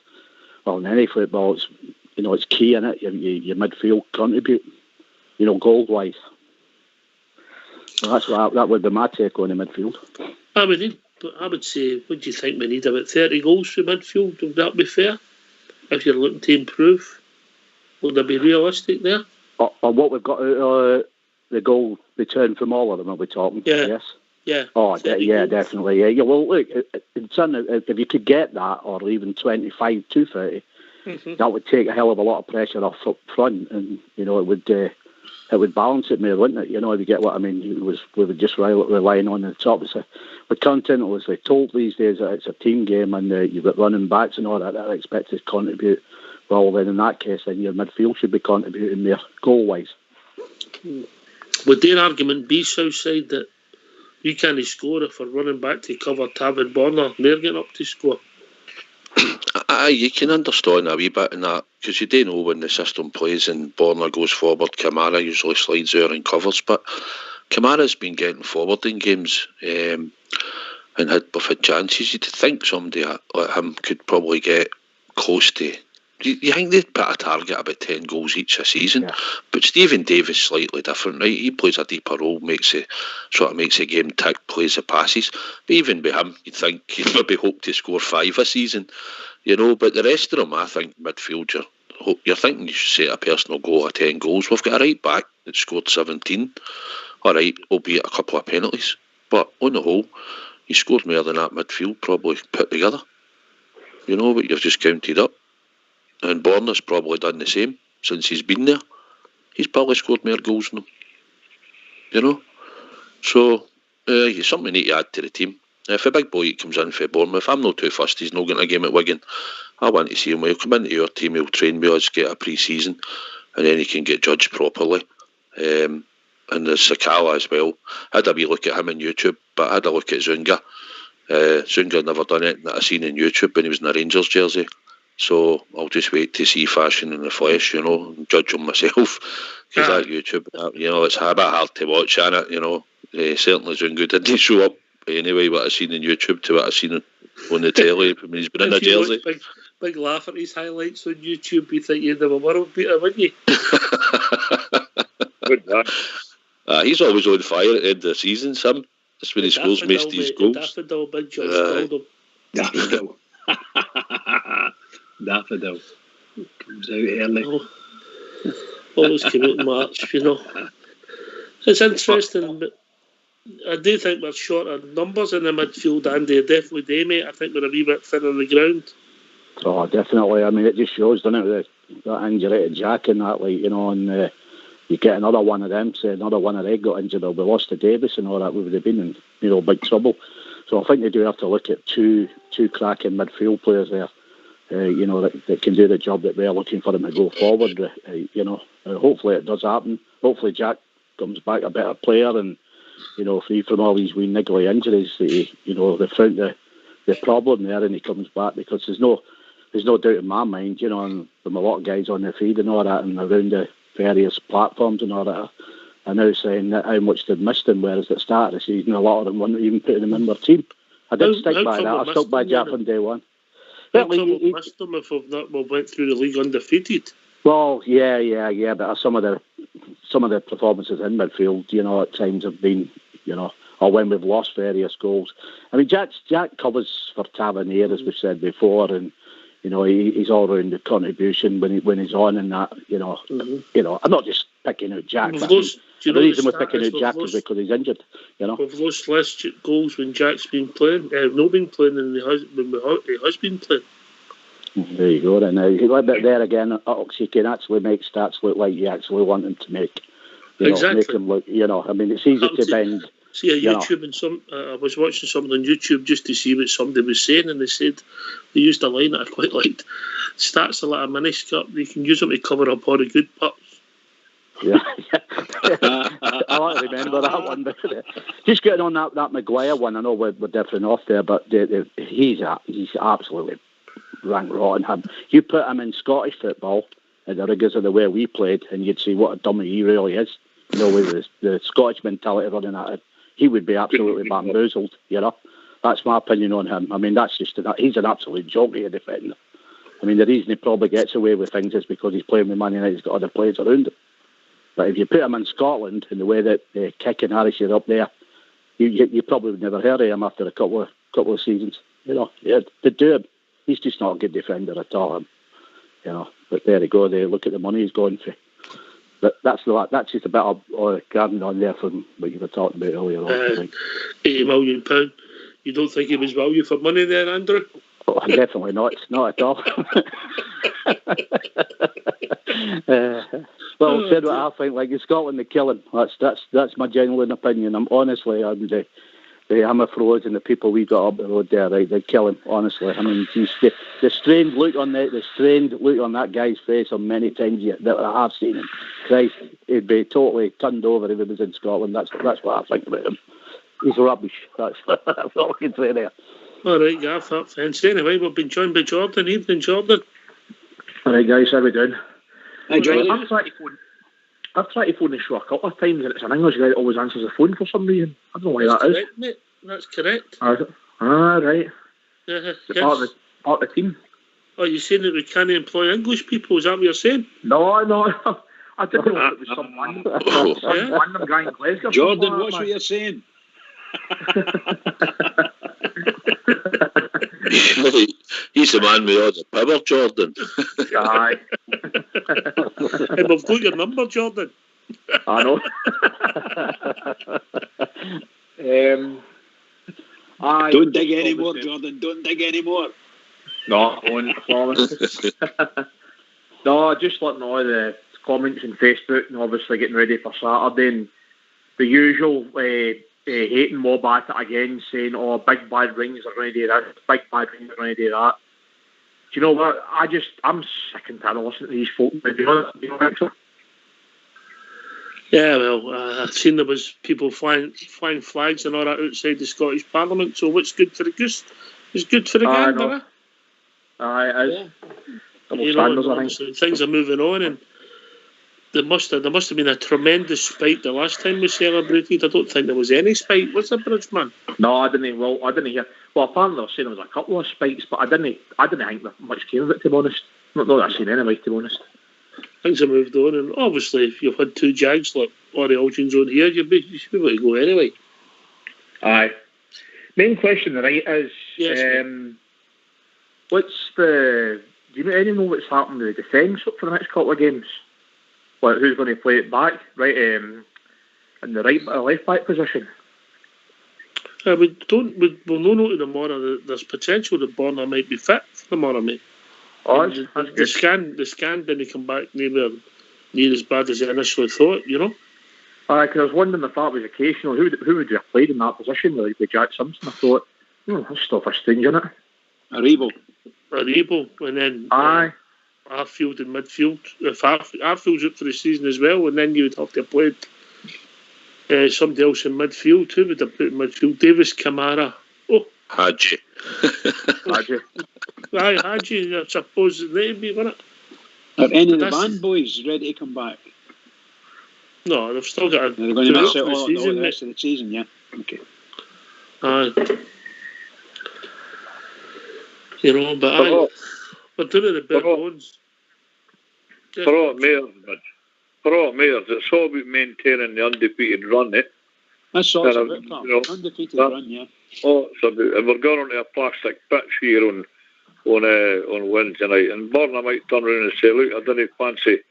well, in any football, it's, you know, it's key in it. Your midfield contribute, you know, goal-wise. So that would be my take on the midfield. I would say, what do you think we need? About 30 goals for midfield? Would that be fair? If you're looking to improve, would that be realistic there? On what we've got out the goal return from all of them, are we talking? Yeah. Yes? Yeah. Oh, yeah, definitely. Yeah. Well, look, if you could get that, or even 25 to 30, that would take a hell of a lot of pressure off up front, and, you know, it would it would balance it more, wouldn't it? You know, if you get what I mean. We would just relying on the top. But continuously told these days that it's a team game, and you've got running backs and all that are expected to contribute. Well, then in that case, then your midfield should be contributing more goal-wise. Would their argument be, Southside, that we can't score if we're running back to cover Tab and Borna? They're getting up to score. Aye, you can understand a wee bit in that, because you do know when the system plays and Borna goes forward, Kamara usually slides out and covers. But Kamara's been getting forward in games and we've had chances. You'd think somebody like him could probably get close to. You think they'd put a target about 10 goals each a season, yeah. But Stephen Davis is slightly different, right? He plays a deeper role, makes the game tick, plays the passes. But even with him, you'd think he'd maybe hope to score 5 a season, you know. But the rest of them, I think, midfield, you're thinking you should set a personal goal of 10 goals. We've got a right back that scored 17, all right, albeit a couple of penalties. But on the whole, he scored more than that midfield probably put together, you know, but you've just counted up. And Borna's probably done the same since he's been there. He's probably scored more goals than them, you know. So, it's something we need to add to the team. If a big boy comes in for Bournemouth, I'm not too fussed. He's not getting a game at Wigan. I want to see him. He'll come into your team, he'll train with us, get a pre-season, and then he can get judged properly. And there's Sakala as well. I had a wee look at him on YouTube, but I had a look at Zunga. Zunga never done anything that I seen on YouTube when he was in a Rangers jersey. So I'll just wait to see Fashion in the flesh, you know, and judge him myself. Because that YouTube, you know, it's a bit hard to watch, isn't it? You know, certainly Zunga didn't show up anyway, what I've seen on YouTube to what I've seen on the telly when he's been in a jersey. Big laugh at his highlights on YouTube. You think you'd have a world beater, wouldn't you? Good man. He's always on fire at the end of the season, Sam. That's when he scores most of his goals. Daffodil, Big John called him. Daffodil. Daffodil comes out early. Always come out in March, you know. It's interesting, but I do think we're short of numbers in the midfield, Andy. Definitely do, mate. I think we're a wee bit thin on the ground. Oh, definitely. I mean, it just shows, doesn't it, that injury to Jack and that, like, you know, and you get another one of them, say another one of them got injured, or we lost to Davis and all that, we would have been in, you know, big trouble. So I think they do have to look at two cracking midfield players there. You know, that can do the job that we're looking for them to go forward. You know, hopefully it does happen. Hopefully Jack comes back a better player and, you know, free from all these wee niggly injuries. You know, they found the problem there and he comes back, because there's no doubt in my mind, you know, and from a lot of guys on the feed and all that and around the various platforms and all that are now saying that how much they've missed him, whereas at the start of the season a lot of them weren't even putting him in their team. I did stick by that. I stuck by Jack from day one. How come we missed them if we went through the league undefeated? Well, yeah, but some of the performances in midfield, you know, at times have been, you know, or when we've lost various goals. I mean, Jack covers for Tavernier, as we've said before, and you know, he's all around the contribution when he's on and that, you know. Mm-hmm. You know, I'm not just picking out Jack. The reason we're picking out Jack is because he's injured, you know. We've lost less goals when Jack's been playing, not been playing, than when he has been playing. There you go. Then a little bit there again, you can actually make stats look like you actually want them to make. You know, exactly. Make them look, you know, I mean, it's easy to bend. See, YouTube and I was watching something on YouTube just to see what somebody was saying, and they said they used a line that I quite liked. Stats are like a miniskirt; you can use them to cover up all the good parts. Yeah. I like to remember that one. But just getting on that Maguire one, I know we're different off there, but he's absolutely rank rotten. You put him in Scottish football at the rigours of the way we played, and you'd see what a dummy he really is. You know, with the Scottish mentality running at it, he would be absolutely bamboozled. You know, that's my opinion on him. I mean, that's just he's an absolute jockey, a defender. I mean, the reason he probably gets away with things is because he's playing with Man United. He's got other players around him. But if you put him in Scotland, in the way that Kick and Harris are up there, you probably would never heard of him after a couple of seasons. You know, to do him, he's just not a good defender at all. You know, but there you go. They look at the money he's going for. But that's just a bit of garden on there from what you were talking about earlier on. £80 million. You don't think he was value for money there, Andrew? Oh, definitely not. Not at all. Well, said what I think. Like in Scotland, they kill him. That's my genuine opinion. I'm a froze and the people we got up the road there, right? They kill him. Honestly, I mean, the strained look on that guy's face on many times that I have seen him. Christ, he'd be totally turned over if he was in Scotland. That's what I think about him. He's rubbish. That's all I can say there. All right, Gav, that fence. Anyway, we've been joined by Jordan. Evening, Jordan. All right, guys, how we doing? Hi, Jordan. I've tried to phone the show a couple of times, and it's an English guy that always answers the phone for some reason. I don't know why that is. Correct, mate. That's correct. Right. Yes. Part of the team. Oh, you saying that we can't employ English people? Is that what you're saying? No. I didn't know if it was some random guy in Glasgow. Jordan, what's what you're saying? He's the man with all the power, Jordan. Aye. Hey, we've got your number, Jordan. I know. Don't dig any more, Jordan. Don't dig any more. No, I won't, I promise. No, just letting all the comments on Facebook and obviously getting ready for Saturday and the usual hating mob at it again, saying, "Oh, big bad rings are going to do this, big bad rings are going to do that." Do you know what? I'm sick and tired of listening to these folk. Do you know that? Yeah, well, I've seen there was people flying flags and all that outside the Scottish Parliament. So what's good for the goose is good for the gander. Aye, it is. Yeah. You know, things are moving on, and there must have been a tremendous spike the last time we celebrated. I don't think there was any spike. What's the bridge, man? No, I didn't hear. Well, apparently they were saying there was a couple of spikes, but I didn't think that much came of it, to be honest. Not that I've seen anyway, to be honest. Things have moved on, and obviously if you've had 2 Jags like Laurie Elgin's on here, you should be able to go anyway. Aye. Main question tonight is, yes, do you know what's happening to the defence for the next couple of games? Like, who's going to play it back, right, in the left back position? We'll no know tomorrow that there's potential that Borna might be fit for tomorrow, mate. Oh, that's good. The scan didn't come back near as bad as I initially thought, you know? Because I was wondering if that was the case, you know, who would you have played in that position, like with Jack Simpson? I thought, that's stuff a strange, isn't it? Aribo, and then Arfield in midfield. If Arfield's out for the season as well, and then you would have to have played somebody else in midfield. Who would have put in midfield? Davis, Kamara. Oh, Hadji. Aye, Hadji, I suppose they'd be, wouldn't it? Are any of the band boys ready to come back? No, they've still got They're going to miss out all the rest of the season, yeah. Okay. You know, but we're doing it a bit bones. For all mayors, it's all about maintaining the undefeated run, eh? That's all about it, pal. Undefeated run, yeah. Oh, it's about, and we're going on to a plastic pitch here on Wednesday night, and Borna might turn around and say, "Look, I didn't fancy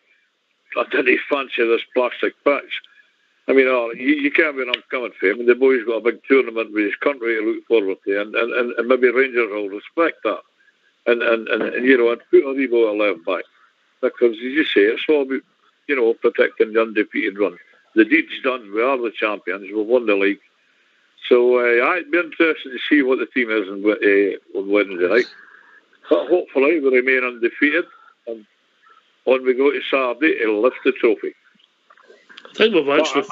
this plastic pitch." I mean, you can't be coming for him. And the boy's got a big tournament with his country to look forward to, and maybe Rangers will respect that, and you know, and put Aribo at left back, because as you say, it's all about, you know, protecting the undefeated run. The deed's done. We are the champions. We've won the league. So it'd be interesting to see what the team is on Wednesday night. But hopefully we remain undefeated, and when we go to Saturday, it'll lift the trophy. I think we've actually...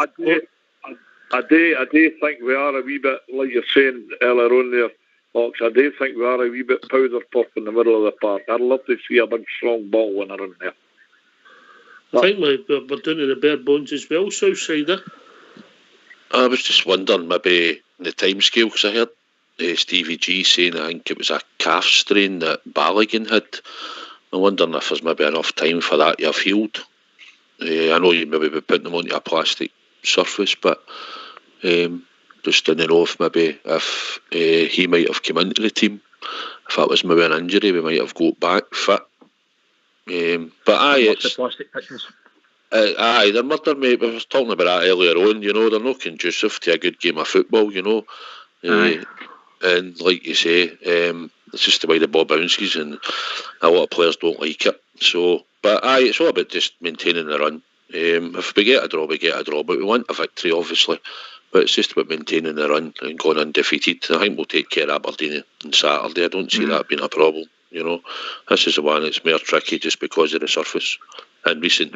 I do think we are a wee bit, like you're saying earlier on there, Hawks, I do think we are a wee bit powder puff in the middle of the park. I'd love to see a big, strong ball winner in there. I think we're doing it the bare bones as well, Southsider. I was just wondering, maybe in the time scale, because I heard Stevie G saying I think it was a calf strain that Balogun had. I'm wondering if there's maybe enough time for that to have healed. I know you maybe be putting them onto a plastic surface, but just didn't know if he might have come into the team. If that was maybe an injury, we might have got back fit. But it's plastic pitches. They're murder, mate. We were talking about that earlier on. You know, they're not conducive to a good game of football. You know, and like you say, it's just the way the ball bounces, and a lot of players don't like it. So, but it's all about just maintaining the run. If we get a draw, we get a draw. But we want a victory, obviously. But it's just about maintaining the run and going undefeated. I think we'll take care of Aberdeen on Saturday. I don't see that being a problem. You know, this is the one that's more tricky just because of the surface and recent.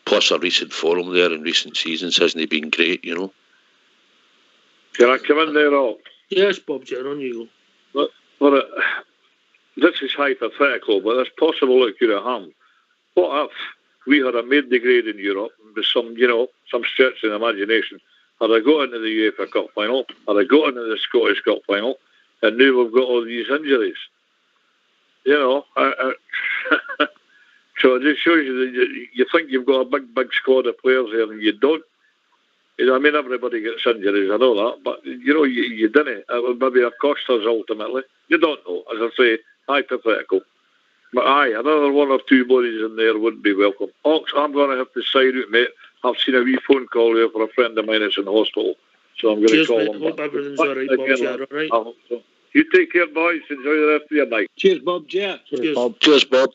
Plus, a recent form there in recent seasons hasn't been great. You know. Can I come in there, Rob? Yes, Bob, Jen, on you go. But this is hypothetical, but it's possible it could have happened. What if we had a made the grade in Europe with some stretch in imagination? Had I got into the UEFA Cup final? Had I got into the Scottish Cup final? And now we've got all these injuries. You know, so it just shows you that you think you've got a big squad of players here, and you don't. You know, I mean, everybody gets injuries, I know that, but you know, you didn't. It would maybe have cost us ultimately. You don't know, as I say, hypothetical. But another one or two bodies in there wouldn't be welcome. Ox, I'm going to have to side out, mate. I've seen a wee phone call here for a friend of mine that's in the hospital, so I'm going to call him. Hope everything's all right, Bob. Jen, all right? I hope so. You take care, boys. Enjoy the rest of your night. Cheers, Bob. Cheers, Bob. Cheers, Bob.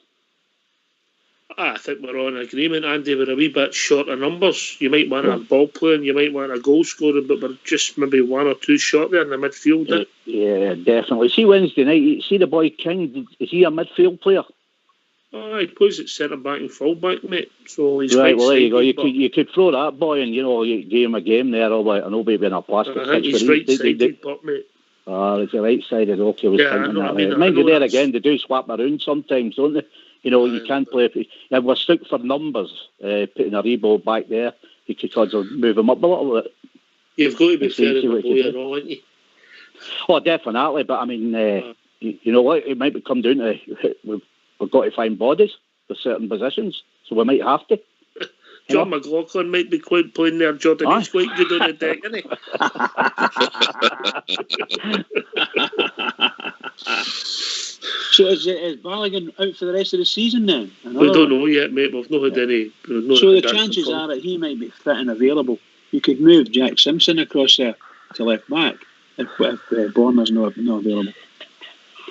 I think we're on agreement, Andy. We're a wee bit short of numbers. You might want a ball playing, you might want a goal scorer, but we're just maybe one or two short there in the midfield. Yeah, definitely. See Wednesday night, you see the boy King, is he a midfield player? Oh, he plays at centre back and full back, mate. So he's right. Well, there you go. You could throw that boy and you give him a game there. All right, I know, maybe in a plastic. I think he's right-sided, but mate. It's a right-sided. Okay, I was thinking that. Mind you, there again, they do swap around sometimes, don't they? You know, you can't play. If we're stuck for numbers, putting a Rebo back there, you could sort of move him up a little bit. You've got to be fair to the boy and all, haven't you? Oh, definitely. But I mean, you know what? It might come down to we've got to find bodies for certain positions, so we might have to. John McLaughlin might be playing there. Jordan, he's quite good on the deck, isn't he? So is Balogun out for the rest of the season then? We don't know yet, mate. We've not had any. So the chances are that he might be fit and available. You could move Jack Simpson across there to left back if Borner's not available.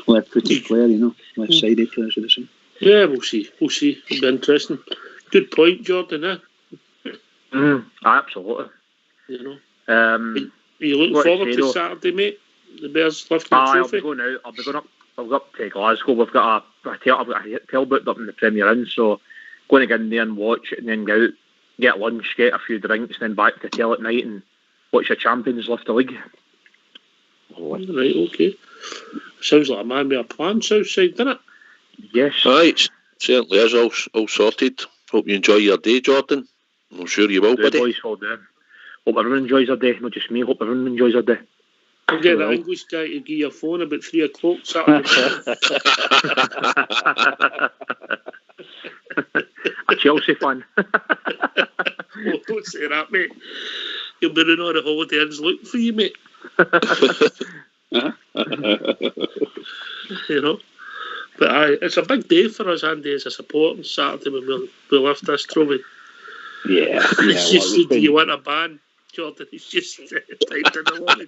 Left-footed player, you know, left-sided player, should I say? Yeah, we'll see. It'll be interesting. Good point, Jordan. Absolutely. You know. Are you looking forward to Saturday, mate? The Bears lifting the trophy. I'll be going up. I'll go up to Glasgow. We've got a hotel booked up in the Premier Inn, so going to get in there and watch it, and then go out, get lunch, get a few drinks, then back to the hotel at night and watch the champions lift the league. Right, okay. Sounds like a man with a plan, Southside, doesn't it? Yes. Right, certainly is all sorted. Hope you enjoy your day, Jordan. I'm sure you will, buddy. Boys will do. Hope everyone enjoys their day, not just me. Hope everyone enjoys their day. I'll get that English guy to give you a phone about 3 o'clock Saturday. A Chelsea fan. Oh, don't say that, mate. You'll be running all the holiday inns looking for you, mate. You know. But it's a big day for us, Andy, as a support on Saturday when we lift this trophy. Yeah. It's just, do you want a ban? Jordan, he's just typed in the one.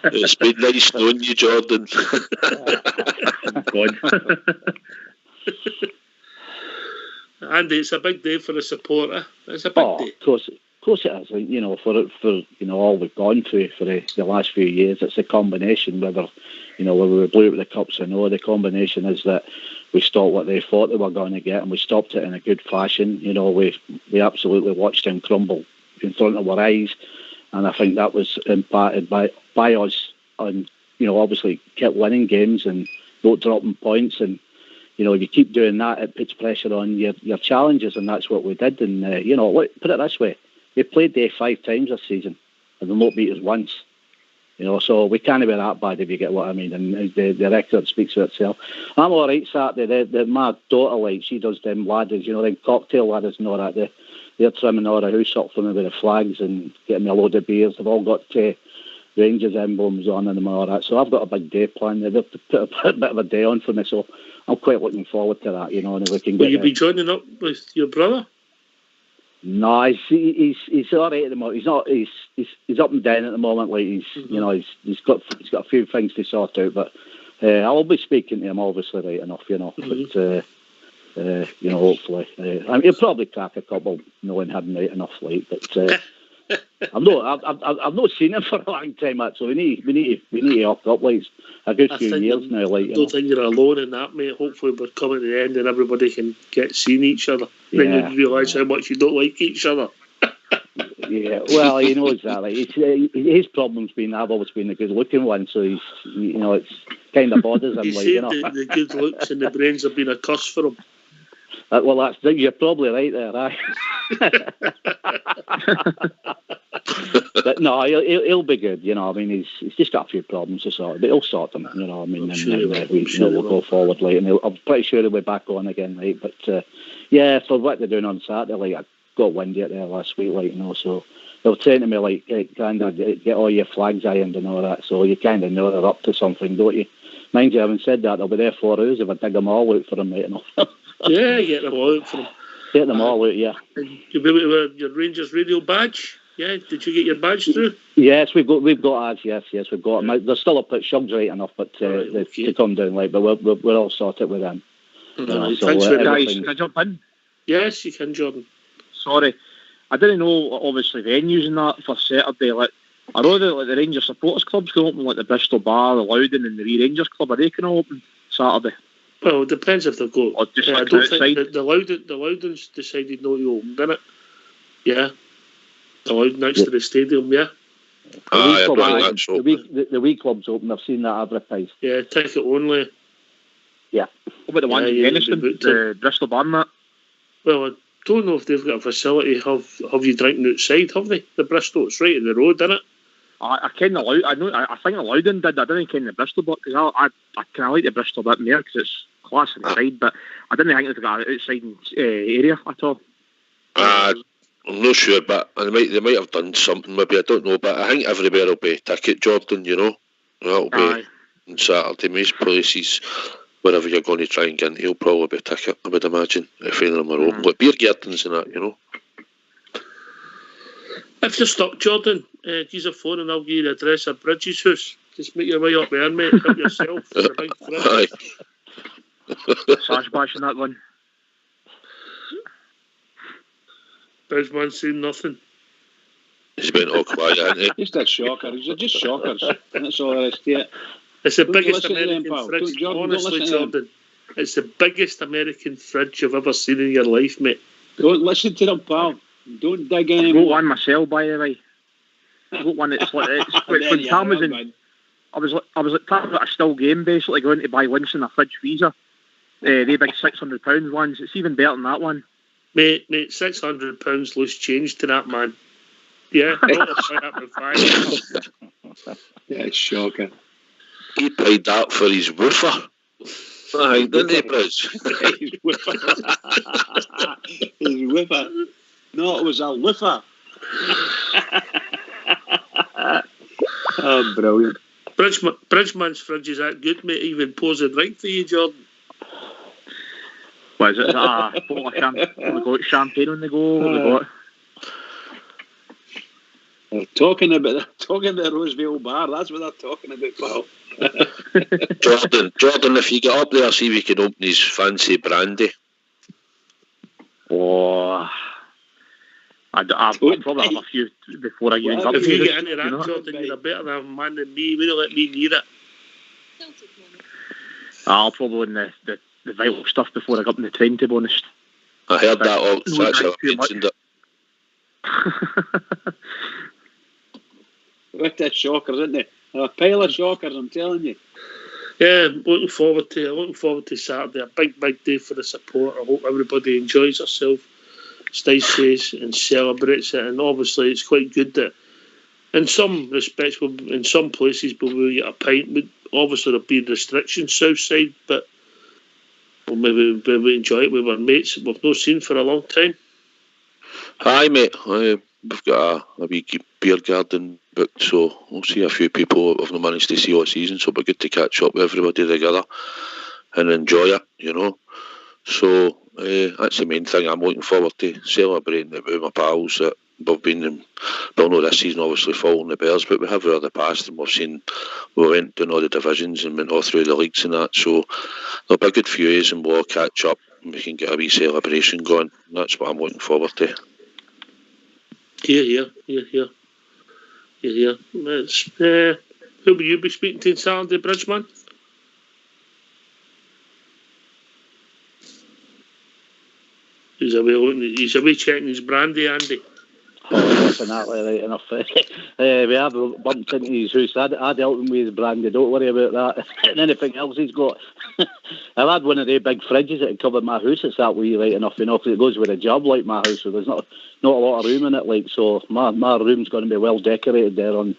It's been nice knowing you, Jordan. Andy, it's a big day for a supporter. It's a big day. Of course it is. You know, for all we've gone through for the last few years, it's a combination. Whether we blew out the cups or no, the combination is that we stopped what they thought they were going to get, and we stopped it in a good fashion. You know, we absolutely watched them crumble in front of our eyes, and I think that was impacted by us. And obviously kept winning games and not dropping points, and you keep doing that, it puts pressure on your challenges, and that's what we did. And put it this way, we played there 5 times this season, and they'll not beat us once. So we can't be that bad, if you get what I mean. And the record speaks for itself. I'm all right Saturday. My daughter, she does them ladders, them cocktail ladders and all that. They're trimming all the house up for me with the flags and getting me a load of beers. They've all got Rangers emblems on them and all that. So I've got a big day planned. They've put a bit of a day on for me. So I'm quite looking forward to that, and if we can get. Will you be joining up with your brother? No, he's all right at the moment. He's up and down at the moment. Like he's got a few things to sort out. But I will be speaking to him, obviously, right enough. But Hopefully. He'll probably crack a couple, knowing hadn't had enough late. But I've not seen him for a long time. Actually, we need to up like a good few years now. Like, I don't think you're alone in that, mate. Hopefully, we're coming to the end and everybody can get seeing each other. Then you realise how much you don't like each other. Yeah, well, you know exactly. His problem's been I've always been the good-looking one, so he's, it's kind of bothers him. You say the good looks and the brains have been a curse for him. Well, you're probably right there, aye. But no, he'll be good. He's just got a few problems to sort, but he'll sort them. We'll go forward, like, and I'm pretty sure he'll be back on again, right? But for what they're doing on Saturday, like, I got windy out there last week, like, so they were saying to me, like, kind of get all your flags ironed and all that, so you kind of know they're up to something, don't you? Mind you, having said that, they'll be there 4 hours if I dig them all out for them, mate. Yeah, get them all out for them. Get them all out, yeah. You'll be able to wear your Rangers radio badge? Yeah, did you get your badge through? Yes, we've got ours. Yes, we've got them. They're still up at Shug's right enough, but they come down late. But we're all sorted with them. Thanks for guys. Can I jump in? Yes, you can, Jordan. Sorry, I didn't know. Obviously, venues and that for Saturday. Like, I know that the Rangers supporters clubs can open, like the Bristol Bar, the Loudon, and the Wee Rangers Club. Are they can open Saturday? Well, it depends if they've got. Or just I don't think the Loudon's decided not to open, didn't it? Yeah. The Loudon next to the stadium, yeah. The wee club's open. I've seen that advertised. Yeah, ticket only. Yeah. What about the one in Denniston, the Bristol Bar and that? Well, I don't know if they've got a facility. Have you drinking outside? Have they? The Bristol, it's right in the road, isn't it? I kind of I think the Loudon did. I didn't kind of the Bristol bit because I kind of like the Bristol bit more because it's class inside. But I didn't think they've got an outside area at all. I'm not sure, but they might have done something. Maybe I don't know, but I think everywhere will be ticket, Jordan. That'll be on Saturday. Most places, wherever you're going to try and get in, he'll probably be a ticket. I would imagine if any of them are open, like beer gardens and that. If you're stuck, Jordan, use a phone and I'll give you the address of Bridges' house. Just make your way up there, mate. Help yourself. It's a big fridge. Sash bashing that one. Bridgeman saying nothing. He's been all quiet, hasn't he? Just a shocker. These are just shockers. That's all there is to it. It's the biggest American fridge. Honestly, Jordan, it's the biggest American fridge you've ever seen in your life, mate. Don't listen to them, pal. Don't dig in. I've got one myself, by the way. I've got one that's like when Tam was in. I was like Tam at a still game, basically going to buy Winston a fridge freezer. They big £600 ones. It's even better than that one. Mate, £600 loose change to that man. Yeah, yeah, it's shocking. He paid that for his woofer. Aye, didn't he, Bridge? His woofer. His woofer. No, it was a woofer. Oh, brilliant. Bridgeman's fridge is that good, mate. Even pours a drink for you, Jordan. What is it? Is that a bottle of champagne? We got champagne on the go. What we got? They're talking about the Roseville Bar. That's what they're talking about, pal. Jordan, if you get up there, see if you can open his fancy brandy. Oh, I'd probably have a few before I even got If you get into that, Jordan, you're a better man than me. You don't let me near it. I'll probably in the vital stuff before I got on the train, to be honest. I heard that all. That's how I mentioned it. With the shockers, isn't it? A pile of shockers, I'm telling you. Yeah, looking forward to Saturday. A big day for the support. I hope everybody enjoys herself, stays safe and celebrates it. And obviously, it's quite good that, in some respects, in some places, we'll get a pint. Obviously, there'll be restrictions south side, but we'll maybe enjoy it with our mates we've not seen for a long time. Hi, mate. We've got a wee beer garden booked, so we'll see a few people we've not managed to see all season, so it'll be good to catch up with everybody together and enjoy it, So that's the main thing. I'm looking forward to celebrating it with my pals that we've been, well, not this season obviously following the Bears, but we have in the past, and we went down all the divisions and went all through the leagues and that, so there'll be a good few years and we'll all catch up we can get a wee celebration going. That's what I'm looking forward to. Here. It's, who will you be speaking to on Saturday, Bridgeman? He's away checking his brandy, Andy. Definitely right enough. We have bumped into his house. I dealt with his brandy, don't worry about that. And anything else he's got. I've had one of the big fridges that covered my house. It's that wee right enough, because it goes with a job like my house, so there's not a lot of room in it, like, so my room's going to be well decorated there on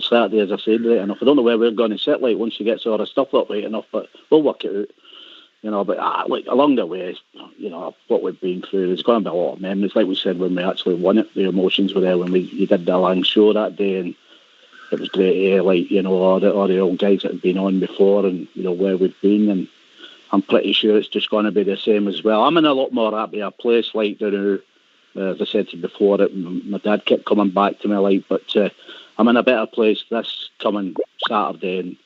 Saturday, as I said, right enough. I don't know where we're going to sit, like, once you get all the stuff up right enough, but we'll work it out. But like along the way, what we've been through, there's going to be a lot of memories. Like we said, when we actually won it, the emotions were there when you did the Lang show that day, and it was great to hear, all the old guys that had been on before, and where we've been, and I'm pretty sure it's just going to be the same as well. I'm in a lot more happier place, as I said to you before, my dad kept coming back to me, but I'm in a better place this coming Saturday, and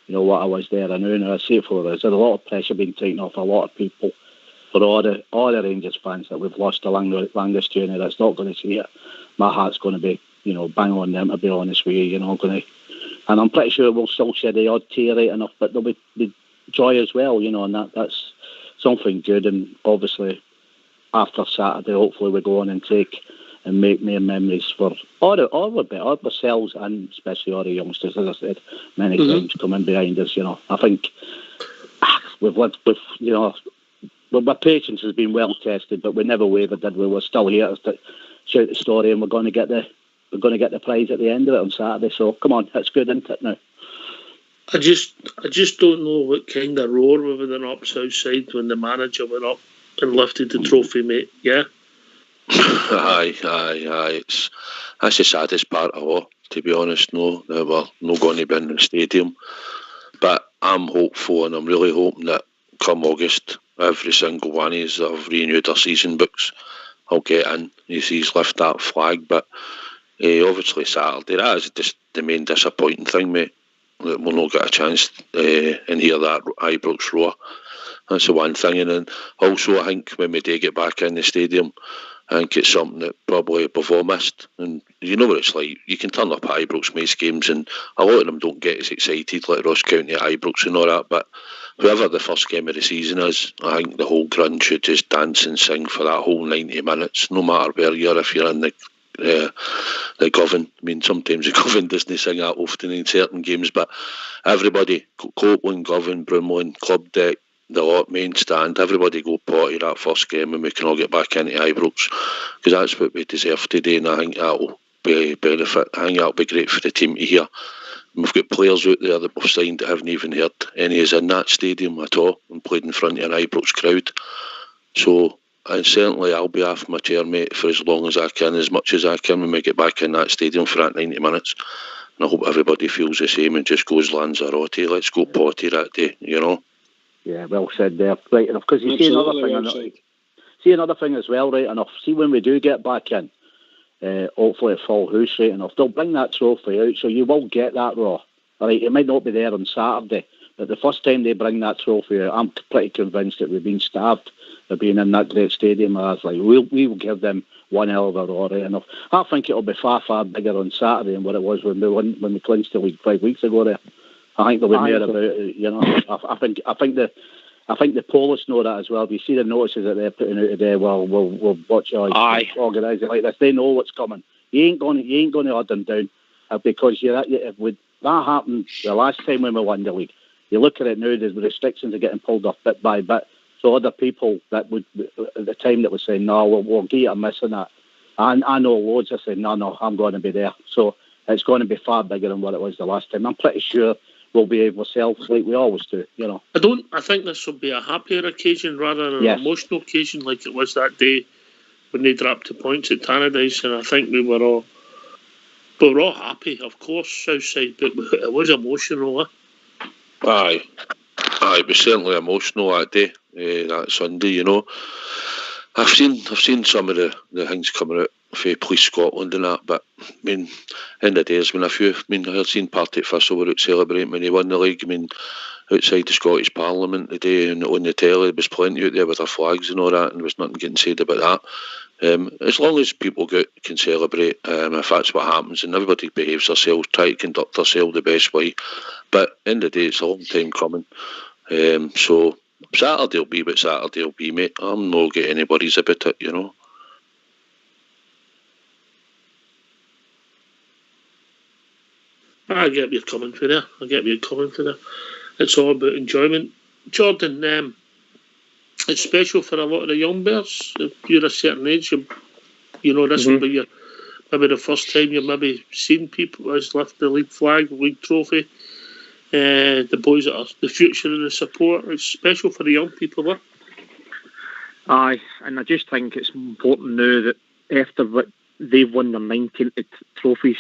what I was there. I know, and I say it for us. There's a lot of pressure being taken off a lot of people. For all the Rangers fans that we've lost the longest journey, that's not going to see it. My heart's going to be, bang on them, to be honest with you. And I'm pretty sure we'll still shed the odd tear right enough, but there'll be joy as well, and that's something good. And obviously, after Saturday, hopefully we go on and make more memories for all ourselves, and especially all the youngsters, as I said many times, coming behind us. I think we've lived with, my patience has been well tested, but we never wavered, did we? We're still here to shout the story, and we're going to get the prize at the end of it on Saturday. So come on, that's good, isn't it? Now, I just don't know what kind of roar we were in up Southside when the manager went up and lifted the trophy, mate. Yeah. Aye. That's the saddest part of all, to be honest. No, we're not going to be in the stadium, but I'm hopeful, and I'm really hoping that come August, every single one of us that have renewed their season books, I'll get in. He's lift that flag, but obviously Saturday, that is just the main disappointing thing, mate. That we'll not get a chance and hear that Ibrox roar. That's the one thing, and then also I think when we do get back in the stadium, I think it's something that probably we've all missed. And you know what it's like. You can turn up at Ibrox Mace games, and a lot of them don't get as excited like Ross County at Ibrox and all that. But whoever the first game of the season is, I think the whole ground should just dance and sing for that whole 90 minutes, no matter where you are. If you're in the Govan, I mean, sometimes the Govan doesn't sing that often in certain games, but everybody, Copeland, Govan, Broomlin, Club Deck, the lot, main stand, everybody go potty that first game, and we can all get back into Ibrox, because that's what we deserve today, and I think that'll be benefit. I think that'll be great for the team to hear. And we've got players out there that we've signed that haven't even heard any is in that stadium at all and played in front of an Ibrox crowd. So, and certainly I'll be off my chair, mate, for as long as I can, as much as I can, when we get back in that stadium for that 90 minutes. And I hope everybody feels the same and just goes Lanzarote. Let's go potty that day, Yeah, well said there. Right enough, because you see another thing as well, right enough. See, when we do get back in, hopefully at full house, right enough, they'll bring that trophy out, so you will get that raw. All right, it might not be there on Saturday, but the first time they bring that trophy out, I'm pretty convinced that we've been starved of being in that great stadium. I was like, we will give them one hell of a raw, right enough. I think it'll be far, far bigger on Saturday than what it was when we clinched the league 5 weeks ago there. I think there'll be more about it, I think the Polish know that as well. If you see the notices that they're putting out today, we'll watch you organise it like this. They know what's coming. You ain't going to hold them down, because that happened the last time when we won the league. You look at it now, the restrictions are getting pulled off bit by bit. So other people that would at the time that were saying no, we'll give you a miss on that. And I know loads that said no, I'm going to be there. So it's going to be far bigger than what it was the last time. I'm pretty sure we'll behave ourselves like we always do, I think this will be a happier occasion rather than an emotional occasion like it was that day when they dropped the points at Tannadice, and I think we were all happy, of course, Southside, but it was emotional. Aye, it was certainly emotional that day, that Sunday. I've seen some of the things coming out for Police Scotland and that, but I mean, in the day, there's been a few. I mean, I've seen Partick Thistle were out celebrating when they won the league. I mean, outside the Scottish Parliament today, and on the telly there was plenty out there with their flags and all that, and there was nothing getting said about that. As long as people can celebrate, if that's what happens, and everybody behaves themselves, try to conduct themselves the best way. But at the end of the day, it's a long time coming. So Saturday will be what Saturday will be, mate. I'm not getting anybody's about it, you know. I get where you're coming from there. It's all about enjoyment. Jordan, it's special for a lot of the young bears. If you're a certain age, you know this will be maybe the first time you've maybe seen people as lift the league flag, league trophy. The boys that are the future of the support. It's special for the young people there. Aye, and I just think it's important now that after what they've won their 19th trophies,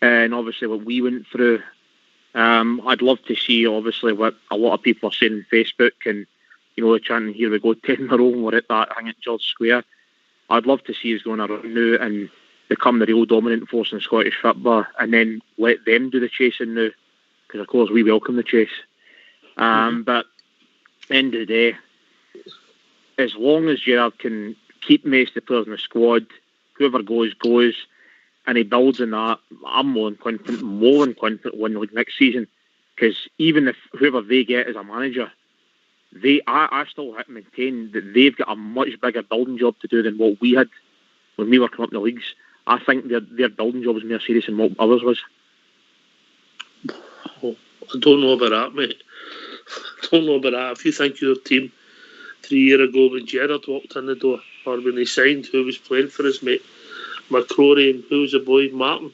and obviously what we went through, I'd love to see obviously what a lot of people are saying on Facebook, and you know, chanting "Here we go, 10 in a row," and we're at that thing at George Square. I'd love to see us going around now and become the real dominant force in Scottish football, and then let them do the chasing now, because of course we welcome the chase. But at the end of the day, as long as Gerrard can keep most of the players in the squad, whoever goes, and he builds on that, I'm more than confident win the league next season. Because even if whoever they get as a manager, I still maintain that they've got a much bigger building job to do than what we had when we were coming up in the leagues. I think their building job is more serious than what others was. Oh, I don't know about that, mate. I don't know about that. If you think your team 3 years ago when Gerrard walked in the door, or when they signed who was playing for us, mate, McCrory and who was the boy, Martin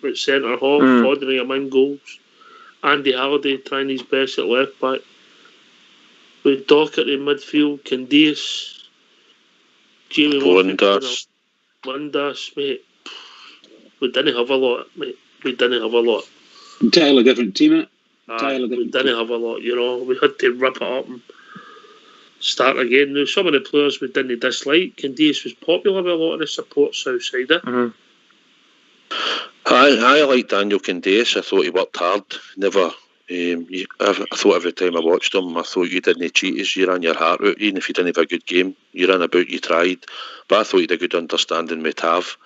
at centre half, Foderingham in goals, Andy Halliday trying his best at left back, with Docherty in midfield, Candias, Jamie Lindas, mate. We didn't have a lot, mate. Entirely different team, it. We didn't have a lot, you know. We had to rip it up and start again. Now, some of the players we didn't dislike. Candias was popular with a lot of the support outside it. I like Daniel Candias. I thought he worked hard. Never. I thought every time I watched him, I thought you didn't cheat us. You ran your heart out, even if you didn't have a good game. You ran about, you tried. But I thought you had a good understanding with Tav.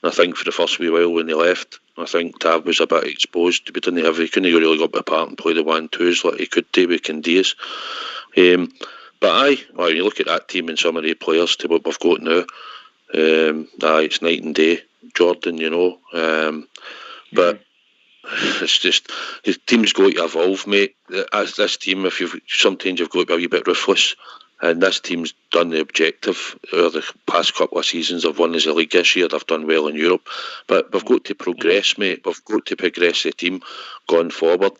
And I think for the first wee while when he left, I think Tav was a bit exposed. He couldn't really go up apart and play the 1-2s like he could do with Candias. But when you look at that team and some of the players to what we've got now, it's night and day, Jordan, you know. But it's just the team's got to evolve, mate. As this team, sometimes you've got to be a wee bit ruthless, and this team's done the objective. The past couple of seasons they've won as a league this year. They've done well in Europe, but we've got to progress, mate. We've got to progress the team going forward,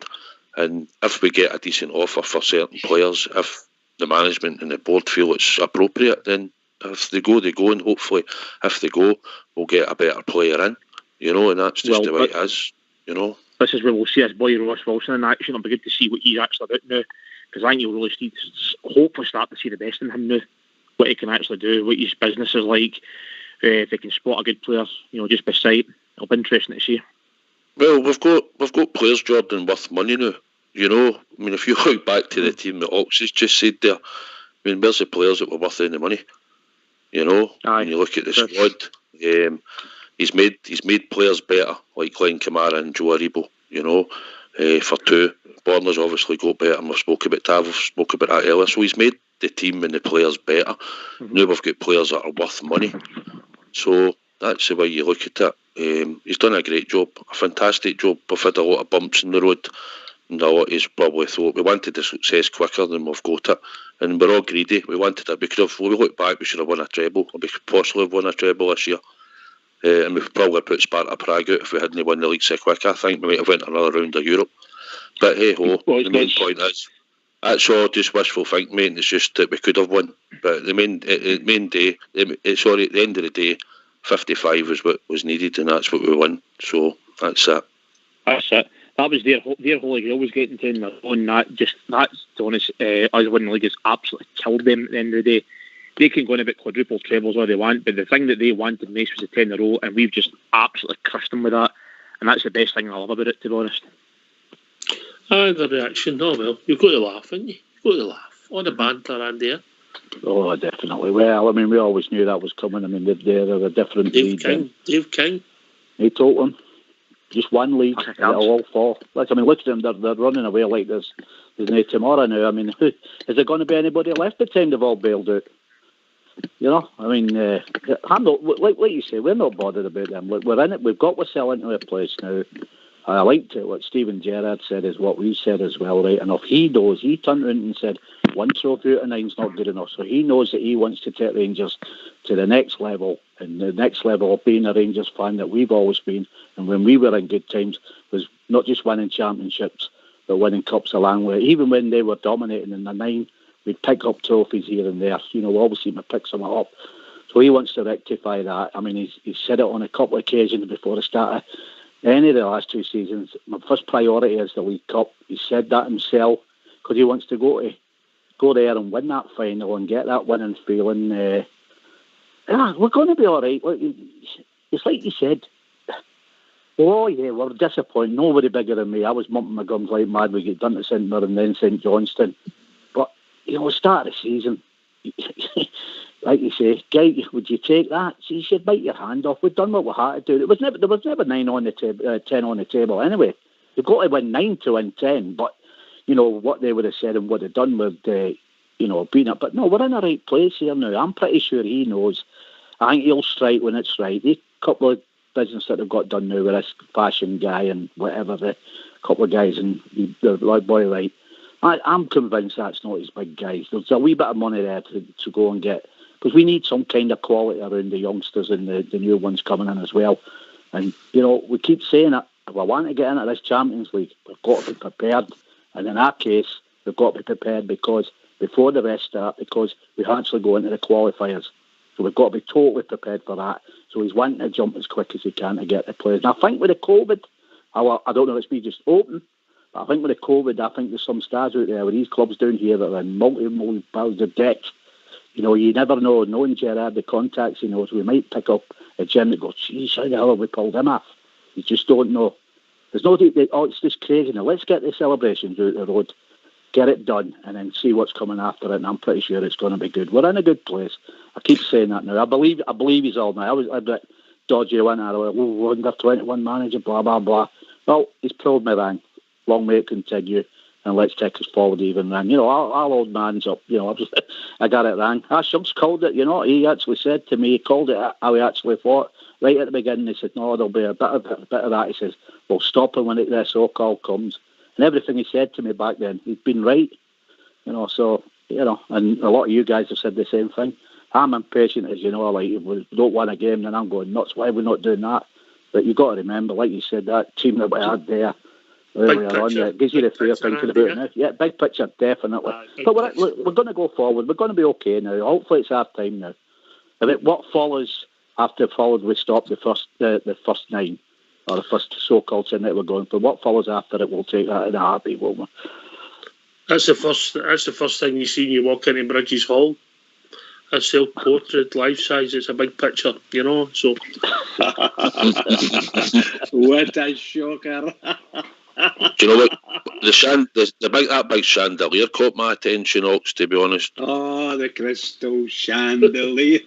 and if we get a decent offer for certain players, if the management and the board feel it's appropriate, then if they go, and hopefully if they go, we'll get a better player in, you know, and that's just the way it is, you know. This is where we'll see his boy Ross Wilson in action. It'll be good to see what he's actually about now, because I think you'll really hopefully start to see the best in him now, what he can actually do, what his business is like, if he can spot a good player, you know, just by sight. It'll be interesting to see. Well, we've got players, Jordan, worth money now. You know, I mean, if you look back to the team that Ox has just said there, I mean, where's the players that were worth any money? You know, when you look at the squad, he's made players better, like Glenn Kamara and Joe Aribo, you know, for two. Borner's obviously got better, and we've spoken about Tav, we've spoken about that earlier. So he's made the team and the players better. Now we've got players that are worth money. So that's the way you look at it. He's done a great job, a fantastic job. We've had a lot of bumps in the road. And a lot is probably thought we wanted the success quicker than we've got it, and we're all greedy. We wanted it. When we look back, we should have won a treble, or we could possibly have won a treble this year, and we've probably put Sparta Prague out if we hadn't won the league so quick. I think we might have went another round of Europe. But hey ho, the main point is that's all just wishful thinking, mate. It's just that we could have won, but at the end of the day, 55 was what was needed, and that's what we won. So that's it. That's it. That was their holy grail was getting to their own. That's to honest, us winning the league has absolutely killed them at the end of the day. They can go on about quadruple trebles all they want, but the thing that they wanted most was the 10 in a row, and we've just absolutely crushed them with that. And that's the best thing I love about it, to be honest. The reaction. Oh well, you've got to laugh, haven't you? You've got to laugh. All the banter and there. Oh, definitely. Well, I mean, we always knew that was coming. I mean, they're a different league. Dave King. He told them. Just one league, it'll all fall. Like, I mean, look at them, they're running away like there's no tomorrow now. I mean, is there going to be anybody left by the time they've all bailed out? You know, I mean, I'm not, like you say, we're not bothered about them. Look, we're in it, we've got to sell into a place now. I liked it, what Stephen Gerrard said is what we said as well, right enough. He knows, he turned around and said, 1 trophy out of 9's not good enough. So he knows that he wants to take Rangers to the next level, and the next level of being a Rangers fan that we've always been, and when we were in good times, was not just winning championships, but winning cups along with it. Even when they were dominating in the 9, we'd pick up trophies here and there. You know, obviously we pick some up. So he wants to rectify that. I mean, he's said it on a couple of occasions before the start of any of the last 2 seasons. My first priority is the League Cup. He said that himself because he wants to go there and win that final and get that winning feeling. We're going to be all right. It's like you said. Oh, yeah, we're disappointed. Nobody bigger than me. I was mumping my gums like mad. We get done to St Mirren and then St Johnstone. But, you know, start of the season, like you say, guy, would you take that? So you said, bite your hand off. We've done what we had to do. There was never 9 on the 10 on the table anyway. You've got to win 9 to win 10. But, you know, what they would have said and what they've done with, you know, beating it. But no, we're in the right place here now. I'm pretty sure he knows. I think he'll strike when it's right. The couple of business that they've got done now with this fashion guy and whatever, the couple of guys and the Lloyd Boy, right? I'm convinced that's not his big guys. There's a wee bit of money there to go and get, because we need some kind of quality around the youngsters and the new ones coming in as well. And, you know, we keep saying it, if we want to get into this Champions League, we've got to be prepared. And in our case, we've got to be prepared because before the rest start, because we actually go into the qualifiers. So we've got to be totally prepared for that. So he's wanting to jump as quick as he can to get the players. And I think with the COVID, I don't know if it's me just open, but I think with the COVID, I think there's some stars out there with these clubs down here that are in multi-million pounds of debt. You know, you never know. Knowing Gerrard, the contacts he knows, we might pick up a gym that goes, geez, how the hell have we pulled him off? You just don't know. There's no, it's just crazy now. Let's get the celebrations out the road, get it done, and then see what's coming after it. And I'm pretty sure it's going to be good. We're in a good place. I keep saying that now. I believe he's all now. I was a bit dodgy one hour. Under 21 manager, blah blah blah. Well, he's pulled me wrong. Long may it continue, and let's take us forward even then. You know, our old man's up. You know, I got it wrong. Shumps called it. You know, he actually said to me, he called it how he actually thought. Right at the beginning, he said, no, there'll be a bit of that. He says, we'll stop him when the so-called comes. And everything he said to me back then, he'd been right. You know, so, you know, and a lot of you guys have said the same thing. I'm impatient, as you know, like, if we don't win a game, then I'm going nuts. Why are we not doing that? But you've got to remember, like you said, that team that we had there earlier on, it gives you the fear thinking about it now. Yeah, big picture, definitely. But we're going to go forward. We're going to be okay now. Hopefully it's our time now. I mean, what follows after we stop the first 9, or the first so-called 10 that we're going for, what follows after it, we'll take that in a heartbeat, won't we? That's the first thing you see when you walk into Bridges Hall. A self-portrait, life-size. It's a big picture, you know. So, what a shocker! Do you know what? That big chandelier caught my attention, Ox, to be honest. Oh, the crystal chandelier.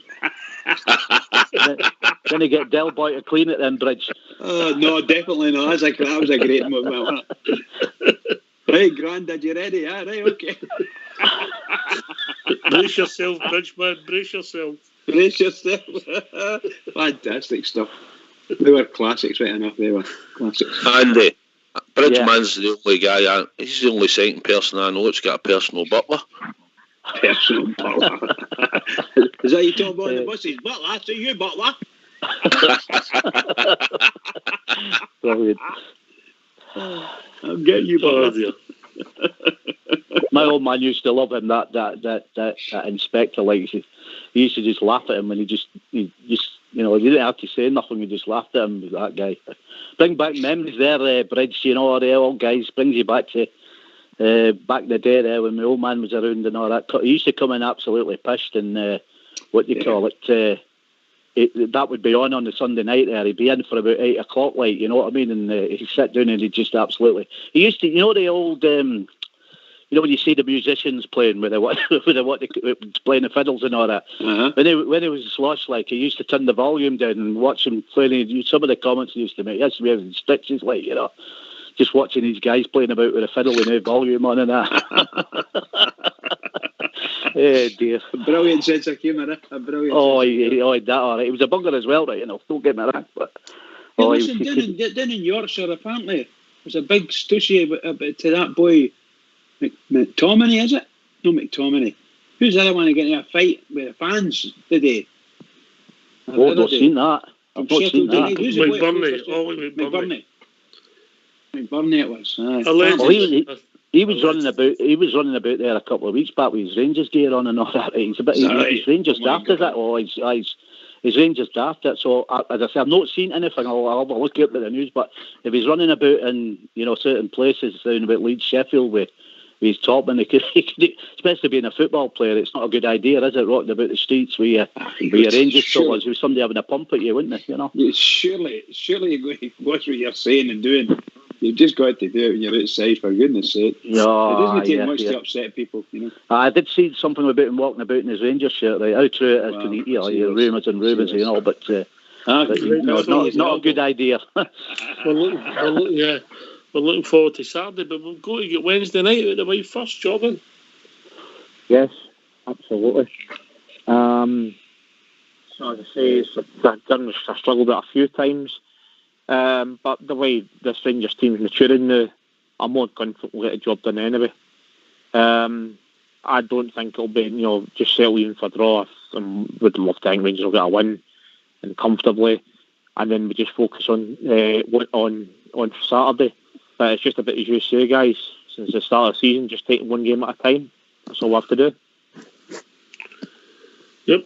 Then you get Del Boy to clean it then, Bridge. Oh, no, definitely not. That was a great moment. Right, Grandad, you ready? Yeah, right, okay. Brace yourself, Bridgeman, brace yourself. Brace yourself. Fantastic stuff. They were classics, right enough. They were classics. Andy, Bridgeman's the only guy, he's the only second person I know that's got a personal butler. Personal butler. Is that you talking about the buses? Butler, so you butler. Brilliant. I'm getting you, butler. My old man used to love him. That inspector, like he used to just laugh at him, and he just you know, he didn't have to say nothing. He just laughed at him. That guy. Bring back memories there, Bridge. You know, the old guys brings you back to back in the day there when my old man was around and all that. He used to come in absolutely pissed and what do you call it? that would be on the Sunday night there. He'd be in for about 8 o'clock, like, you know what I mean? And he'd sit down and he'd just absolutely... He used to, you know, the old... you know when you see the musicians playing with playing the fiddles and all that. Uh-huh. When he was slush, like, he used to turn the volume down and watch him playing. Some of the comments he used to make, he used to be having stitches, like, you know, just watching these guys playing about with a fiddle and no volume on and that. Oh dear! Brilliant sense of humour. A brilliant. He had that. All right. He was a bugger as well, right? You know, don't get me wrong. But listen, down in Yorkshire, apparently there's a big story to that boy. McTominay, is it? No, McTominay. Who's the other one getting a fight with the fans today? I've not seen that. I've not seen that. McBurney it was. He was running about. He was running about there a couple of weeks back with his Rangers gear on and all that. He's Rangers daft, is it? Oh, his Rangers daft. So as I say, I've not seen anything. I'll have a look at the news. But if he's running about in, you know, certain places down about Leeds, Sheffield with his top, and he could, especially being a football player, it's not a good idea, is it? Rocking about the streets with your Rangers supporters, with somebody having a pump at you, wouldn't it? You know. Surely you're going to watch what you're saying and doing. You've just got to do it when you're outside, for goodness sake. No, it doesn't take much to upset people, you know. I did see something about him walking about in his Rangers shirt, right? How true it is to the rumours and rumours, you know, but not a good idea. We're looking forward to Saturday, but we've got to get Wednesday night out of the way first, Jobin. Yes, absolutely. So as I say, I struggled with it a few times. But the way this Rangers team's maturing now, I'm more confident we'll get the job done anyway. I don't think it'll be, you know, just settling for a draw. I would love to think Rangers will get a win and comfortably, and then we just focus on Saturday. But it's just a bit as you say, guys, since the start of the season, just taking one game at a time. That's all we have to do. Yep.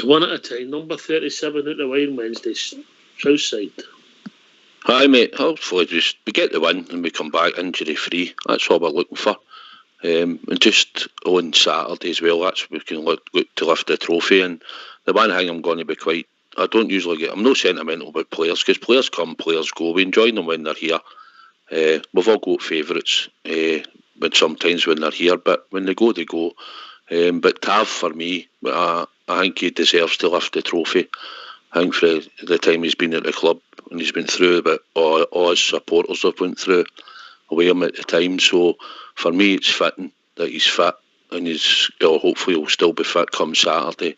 One at a time. Number 37 out the way on Wednesdays. Southside. Hi mate, hopefully we get the win and we come back injury free. That's what we're looking for. And just on Saturday as well, that's we can look to lift the trophy. And the one thing I'm going to be I'm no sentimental about players, because players come, players go. We enjoy them when they're here. We've all got favourites, but sometimes when they're here, but when they go, they go. But Tav, for me, I think he deserves to lift the trophy. I think for the time he's been at the club and he's been through, but all his supporters have went through away him at the time. So for me, it's fitting that he's fit, and hopefully he'll still be fit come Saturday.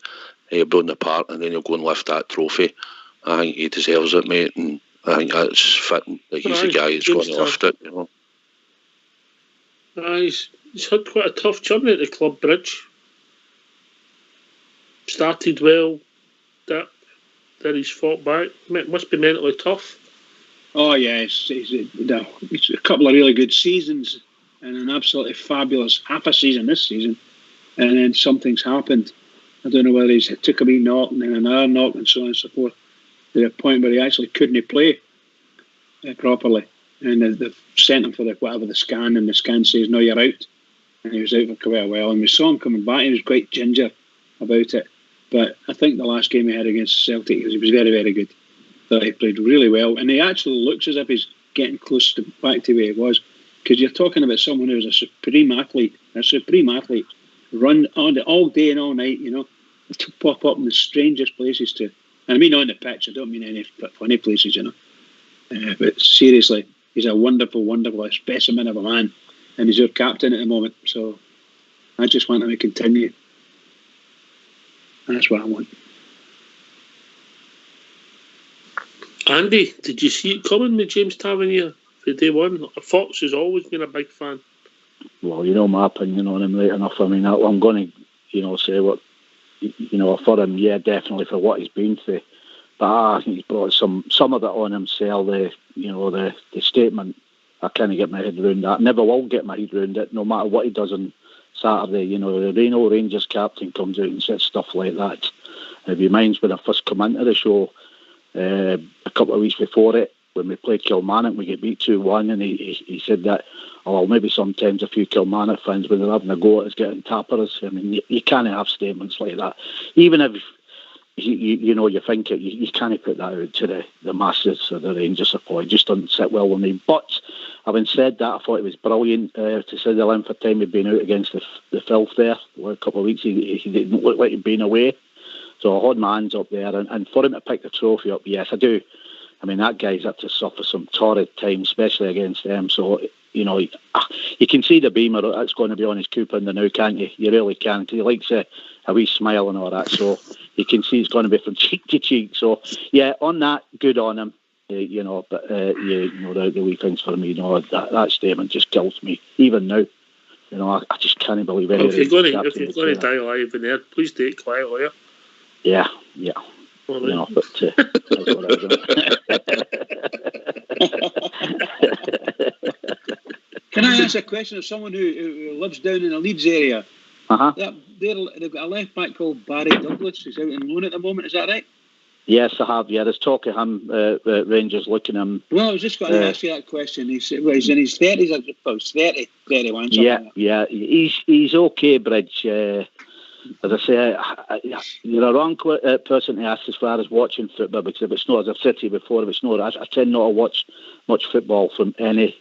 He'll be on the park, and then he'll go and lift that trophy. I think he deserves it, mate, and I think that's fitting that he's the guy who's going to lift it. You know. He's had quite a tough journey at the club, Bridge. Started well, then he's fought back. It must be mentally tough. Oh yes, it's a couple of really good seasons and an absolutely fabulous half a season this season, and then something's happened. I don't know whether he's took a wee knock and then another knock and so on and so forth, to the point where he actually couldn't play properly, and they've sent him for whatever the scan, and the scan says no, you're out, and he was out for quite a while. And we saw him coming back. He was quite ginger about it, but I think the last game he had against Celtic, he was very, very good. That he played really well, and he actually looks as if he's getting close back to where he was, because you're talking about someone who's a supreme athlete, run on it all day and all night, you know, to pop up in the strangest places too. And I mean on the pitch, I don't mean any funny places, you know. But seriously, he's a wonderful, wonderful specimen of a man, and he's your captain at the moment. So I just want him to continue. That's what I want. Andy, did you see it coming with James Tavernier for day one? Fox has always been a big fan. Well, you know my opinion on him right enough. I mean, I'm going to, say what, for him, yeah, definitely for what he's been through. But I think he's brought some of it on himself. The statement, I can't get my head around that. Never will get my head around it, no matter what he does on Saturday. The Reno Rangers captain comes out and says stuff like that. It reminds me when I first come into the show, a couple of weeks before it, when we played Kilmarnock, we get beat 2-1, and he said that, maybe sometimes a few Kilmarnock fans, when they're having a go at us getting tappers. I mean, you can't have statements like that. Even if you think you can't put that out to the masses or the Rangers support. It just doesn't sit well with me. But having said that, I thought it was brilliant to see the length of time he'd been out against the filth there. A couple of weeks, he didn't look like he'd been away. So I had my hands up there. And for him to pick the trophy up, yes, I do. I mean, that guy's had to suffer some torrid time, especially against them. So, you can see the beamer that's going to be on his coupon now, can't you? You really can, because he likes a wee smile and all that. So you can see it's going to be from cheek to cheek. So, yeah, on that, good on him. But the wee things for me, that statement just kills me, even now. I just can't believe it. If you're going to die live in there, please do it quietly. Yeah. Right. But that's what I Can I ask a question of someone who lives down in the Leeds area? They've got a left back called Barry Douglas who's out on loan at the moment. Is that right? Yes, I have. Yeah, there's talk of him. Rangers looking at him. Well, I was just going to ask you that question. He's in his 30s. I suppose 30, 31. Yeah. He's okay, Bridge. As I say, you're a wrong person to ask as far as watching football, because if it's not, as I've said to you before, if it's not, I tend not to watch much football from any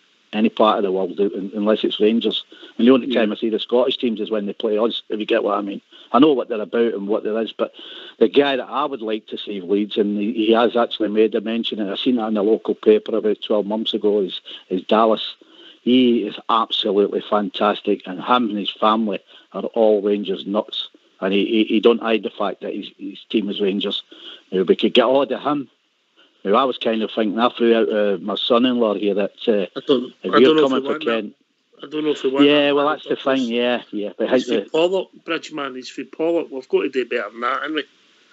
part of the world unless it's Rangers. And the only time I see the Scottish teams is when they play us, if you get what I mean. I know what they're about and what there is, but the guy that I would like to see Leeds, and he has actually made a mention, and I've seen that in the local paper about 12 months ago, is Dallas. He is absolutely fantastic, and him and his family are all Rangers nuts. And he don't hide the fact that his team is Rangers. We could get hold of him. I was kind of thinking, I threw out my son-in-law here that if you're coming for Ken... I don't know if he won. Yeah, well, that's the thing, yeah. But he's for Pollock, Bridgeman, he's for Pollock. We've got to do better than that, haven't we?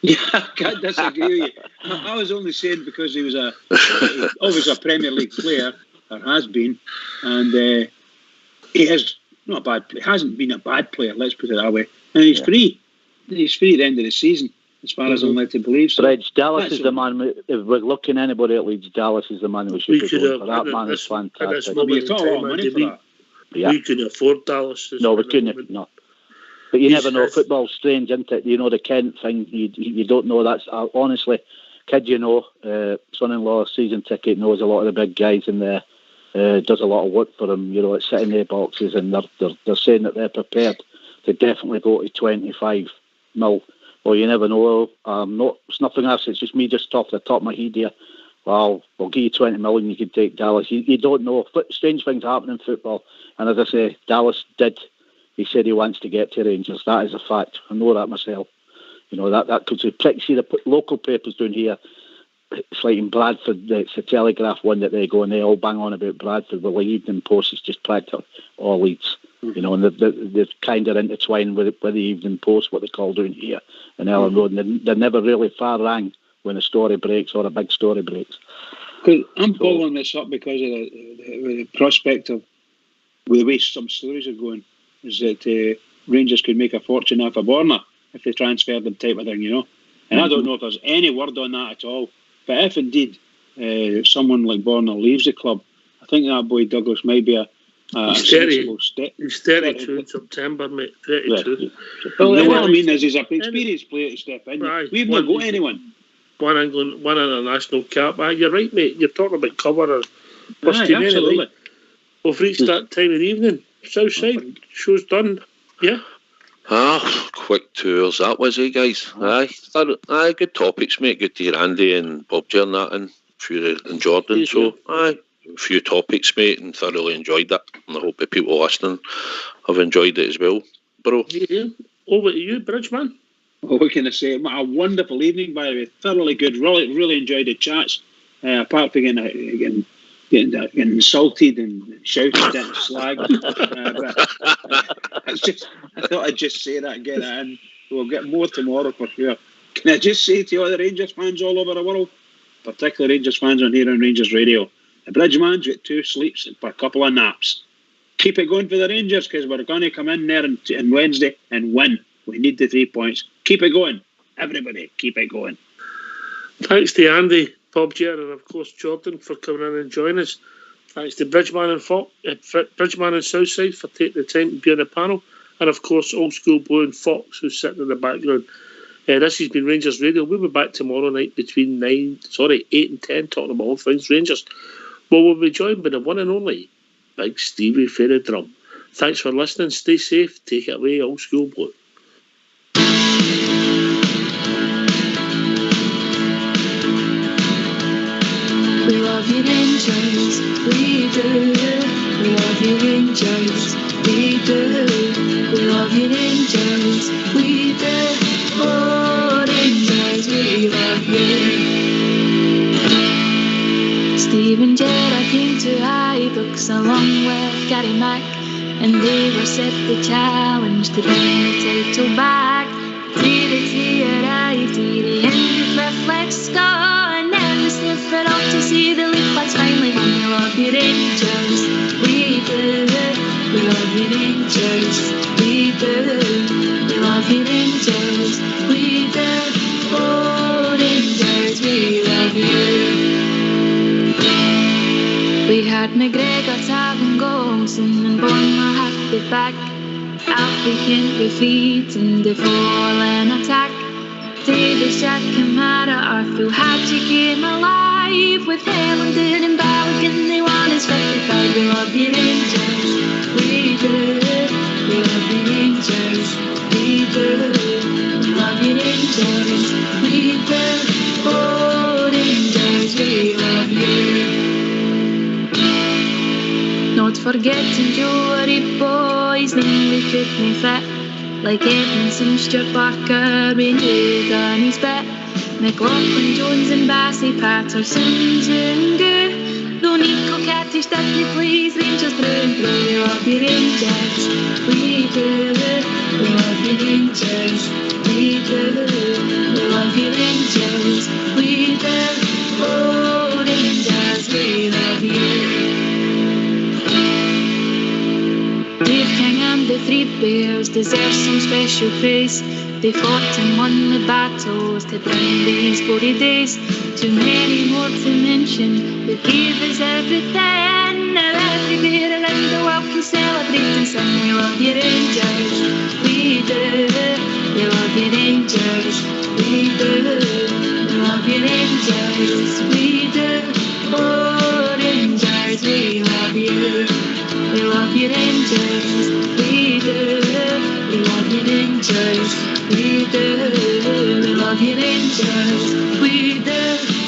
Yeah, I can't disagree with you. I was only saying because he was obviously a Premier League player, or has been, and he has not a bad player. Hasn't been a bad player, let's put it that way. And he's free. He's free at the end of the season, as far as I'm led to believe. So Reg, Dallas is the man. If we're looking at anybody at Leeds, Dallas is the man we should be going for. That man is fantastic. You're talking a lot of money for that. Yeah. We couldn't afford Dallas. No, we couldn't. No. But you never know. Football's strange, isn't it? The Kent thing. You don't know. That's honestly, kid, son-in-law season ticket knows a lot of the big guys in there. Does a lot of work for them. It's sitting in their boxes, and they're saying that they're prepared to definitely go to 25 mil. Well, you never know. It's nothing else. It's just me just off the top of my head here. Well, we'll give you 20 million, you can take Dallas. You don't know. Strange things happen in football. And as I say, Dallas did. He said he wants to get to Rangers. That is a fact. I know that myself. That could be pretty. See the local papers down here. It's like in Bradford, it's the Telegraph one that they go and they all bang on about Bradford. Well, the Evening Post is just practically all Leeds. And they're kind of intertwined with the Evening Post, what they call down here in Ellen Road. And they're never really far wrong when a story breaks or a big story breaks. I'm following this up because of the prospect of the way some stories are going, is that Rangers could make a fortune off of Borna if they transferred them, type of thing, And I don't know if there's any word on that at all. But if indeed someone like Borna leaves the club, I think that boy Douglas might be a sensible step. He's 32 in September, mate. 32. Yeah. Well, what I mean is he's an experienced player to step in. We've not got anyone. One England, one international cap. You're right, mate. You're talking about cover or first team. Absolutely. We've reached that time of the evening. Southside, show's done. Yeah. Quick tours that was, guys? Aye, good topics, mate. Good to hear Andy and Bob and that, and Jordan. So, a few topics, mate, and thoroughly enjoyed that. And I hope the people listening have enjoyed it as well, bro. Yeah. Over to you, Bridgeman. Well, what can I say? A wonderful evening, by the way. Thoroughly good. Really enjoyed the chats. Apart from getting insulted and shouted and slag. But I thought I'd just say that and get that in. We'll get more tomorrow for sure. Can I just say to all the Rangers fans all over the world, particularly Rangers fans on here on Rangers Radio, the Bridgeman's got 2 sleeps and a couple of naps. Keep it going for the Rangers, because we're going to come in there on Wednesday and win. We need the 3 points. Keep it going. Everybody, keep it going. Thanks to Andy, Bob Jer, and of course Jordan for coming in and joining us. Thanks to Bridgeman and Southside for taking the time to be on the panel. And of course Old School Blue and Fox, who's sitting in the background. This has been Rangers Radio. We'll be back tomorrow night between 8 and 10, talking about all things Rangers. Well, we'll be joined by the one and only Big Stevie Fairydrum. Thanks for listening. Stay safe. Take it away, Old School Blue. We love you Rangers, we do. We love you Rangers, we do. We love you Rangers, we do. Oh Rangers, we love you. Stephen Gerrard came to Ibrox along with Gary Mack, and they were set the challenge to bring the title back. Till the tea arrived, till the end of the flex gone. And we sniff it out to see the league flags finally won. We love you Rangers, we do. We love you Rangers, we do. We love you Rangers, we do. Oh Rangers, we love you. We had McGregor, Taven, Golson and Bournemouth happy back. Alfie Kent defeat and the fallen attack. Davis, Jack, Kamara, Arthur Hadji came alive. With Hamilton and Balogun, they won his 55. We love you Rangers, we do. We love you Rangers, we do. We love you Rangers, we do. Oh Rangers, we love you. Not forgetting Jory boys, then we could me fit. Like Edmondson, Stuart Barker, we knew Danny's bit. McLaughlin, Jones and Bassey, Patterson, Zungu. Though Nico Cattish didn't please, Rangers through and through. We love you Rangers, we do. We love you Rangers, we do. We love you Rangers, we do. Oh Rangers, we love you. Dave King and the Three Bears deserve some special praise. They fought and won the battles to bring these glory days. Too many more to mention, they gave us everything. Now everywhere around the world can celebrate and sing. We love you Rangers, we do. We love you Rangers, we do. We love you Rangers, we do. Oh Rangers, we love you. We love you Rangers, we do. We love you Rangers, we do. We love you Rangers, we do.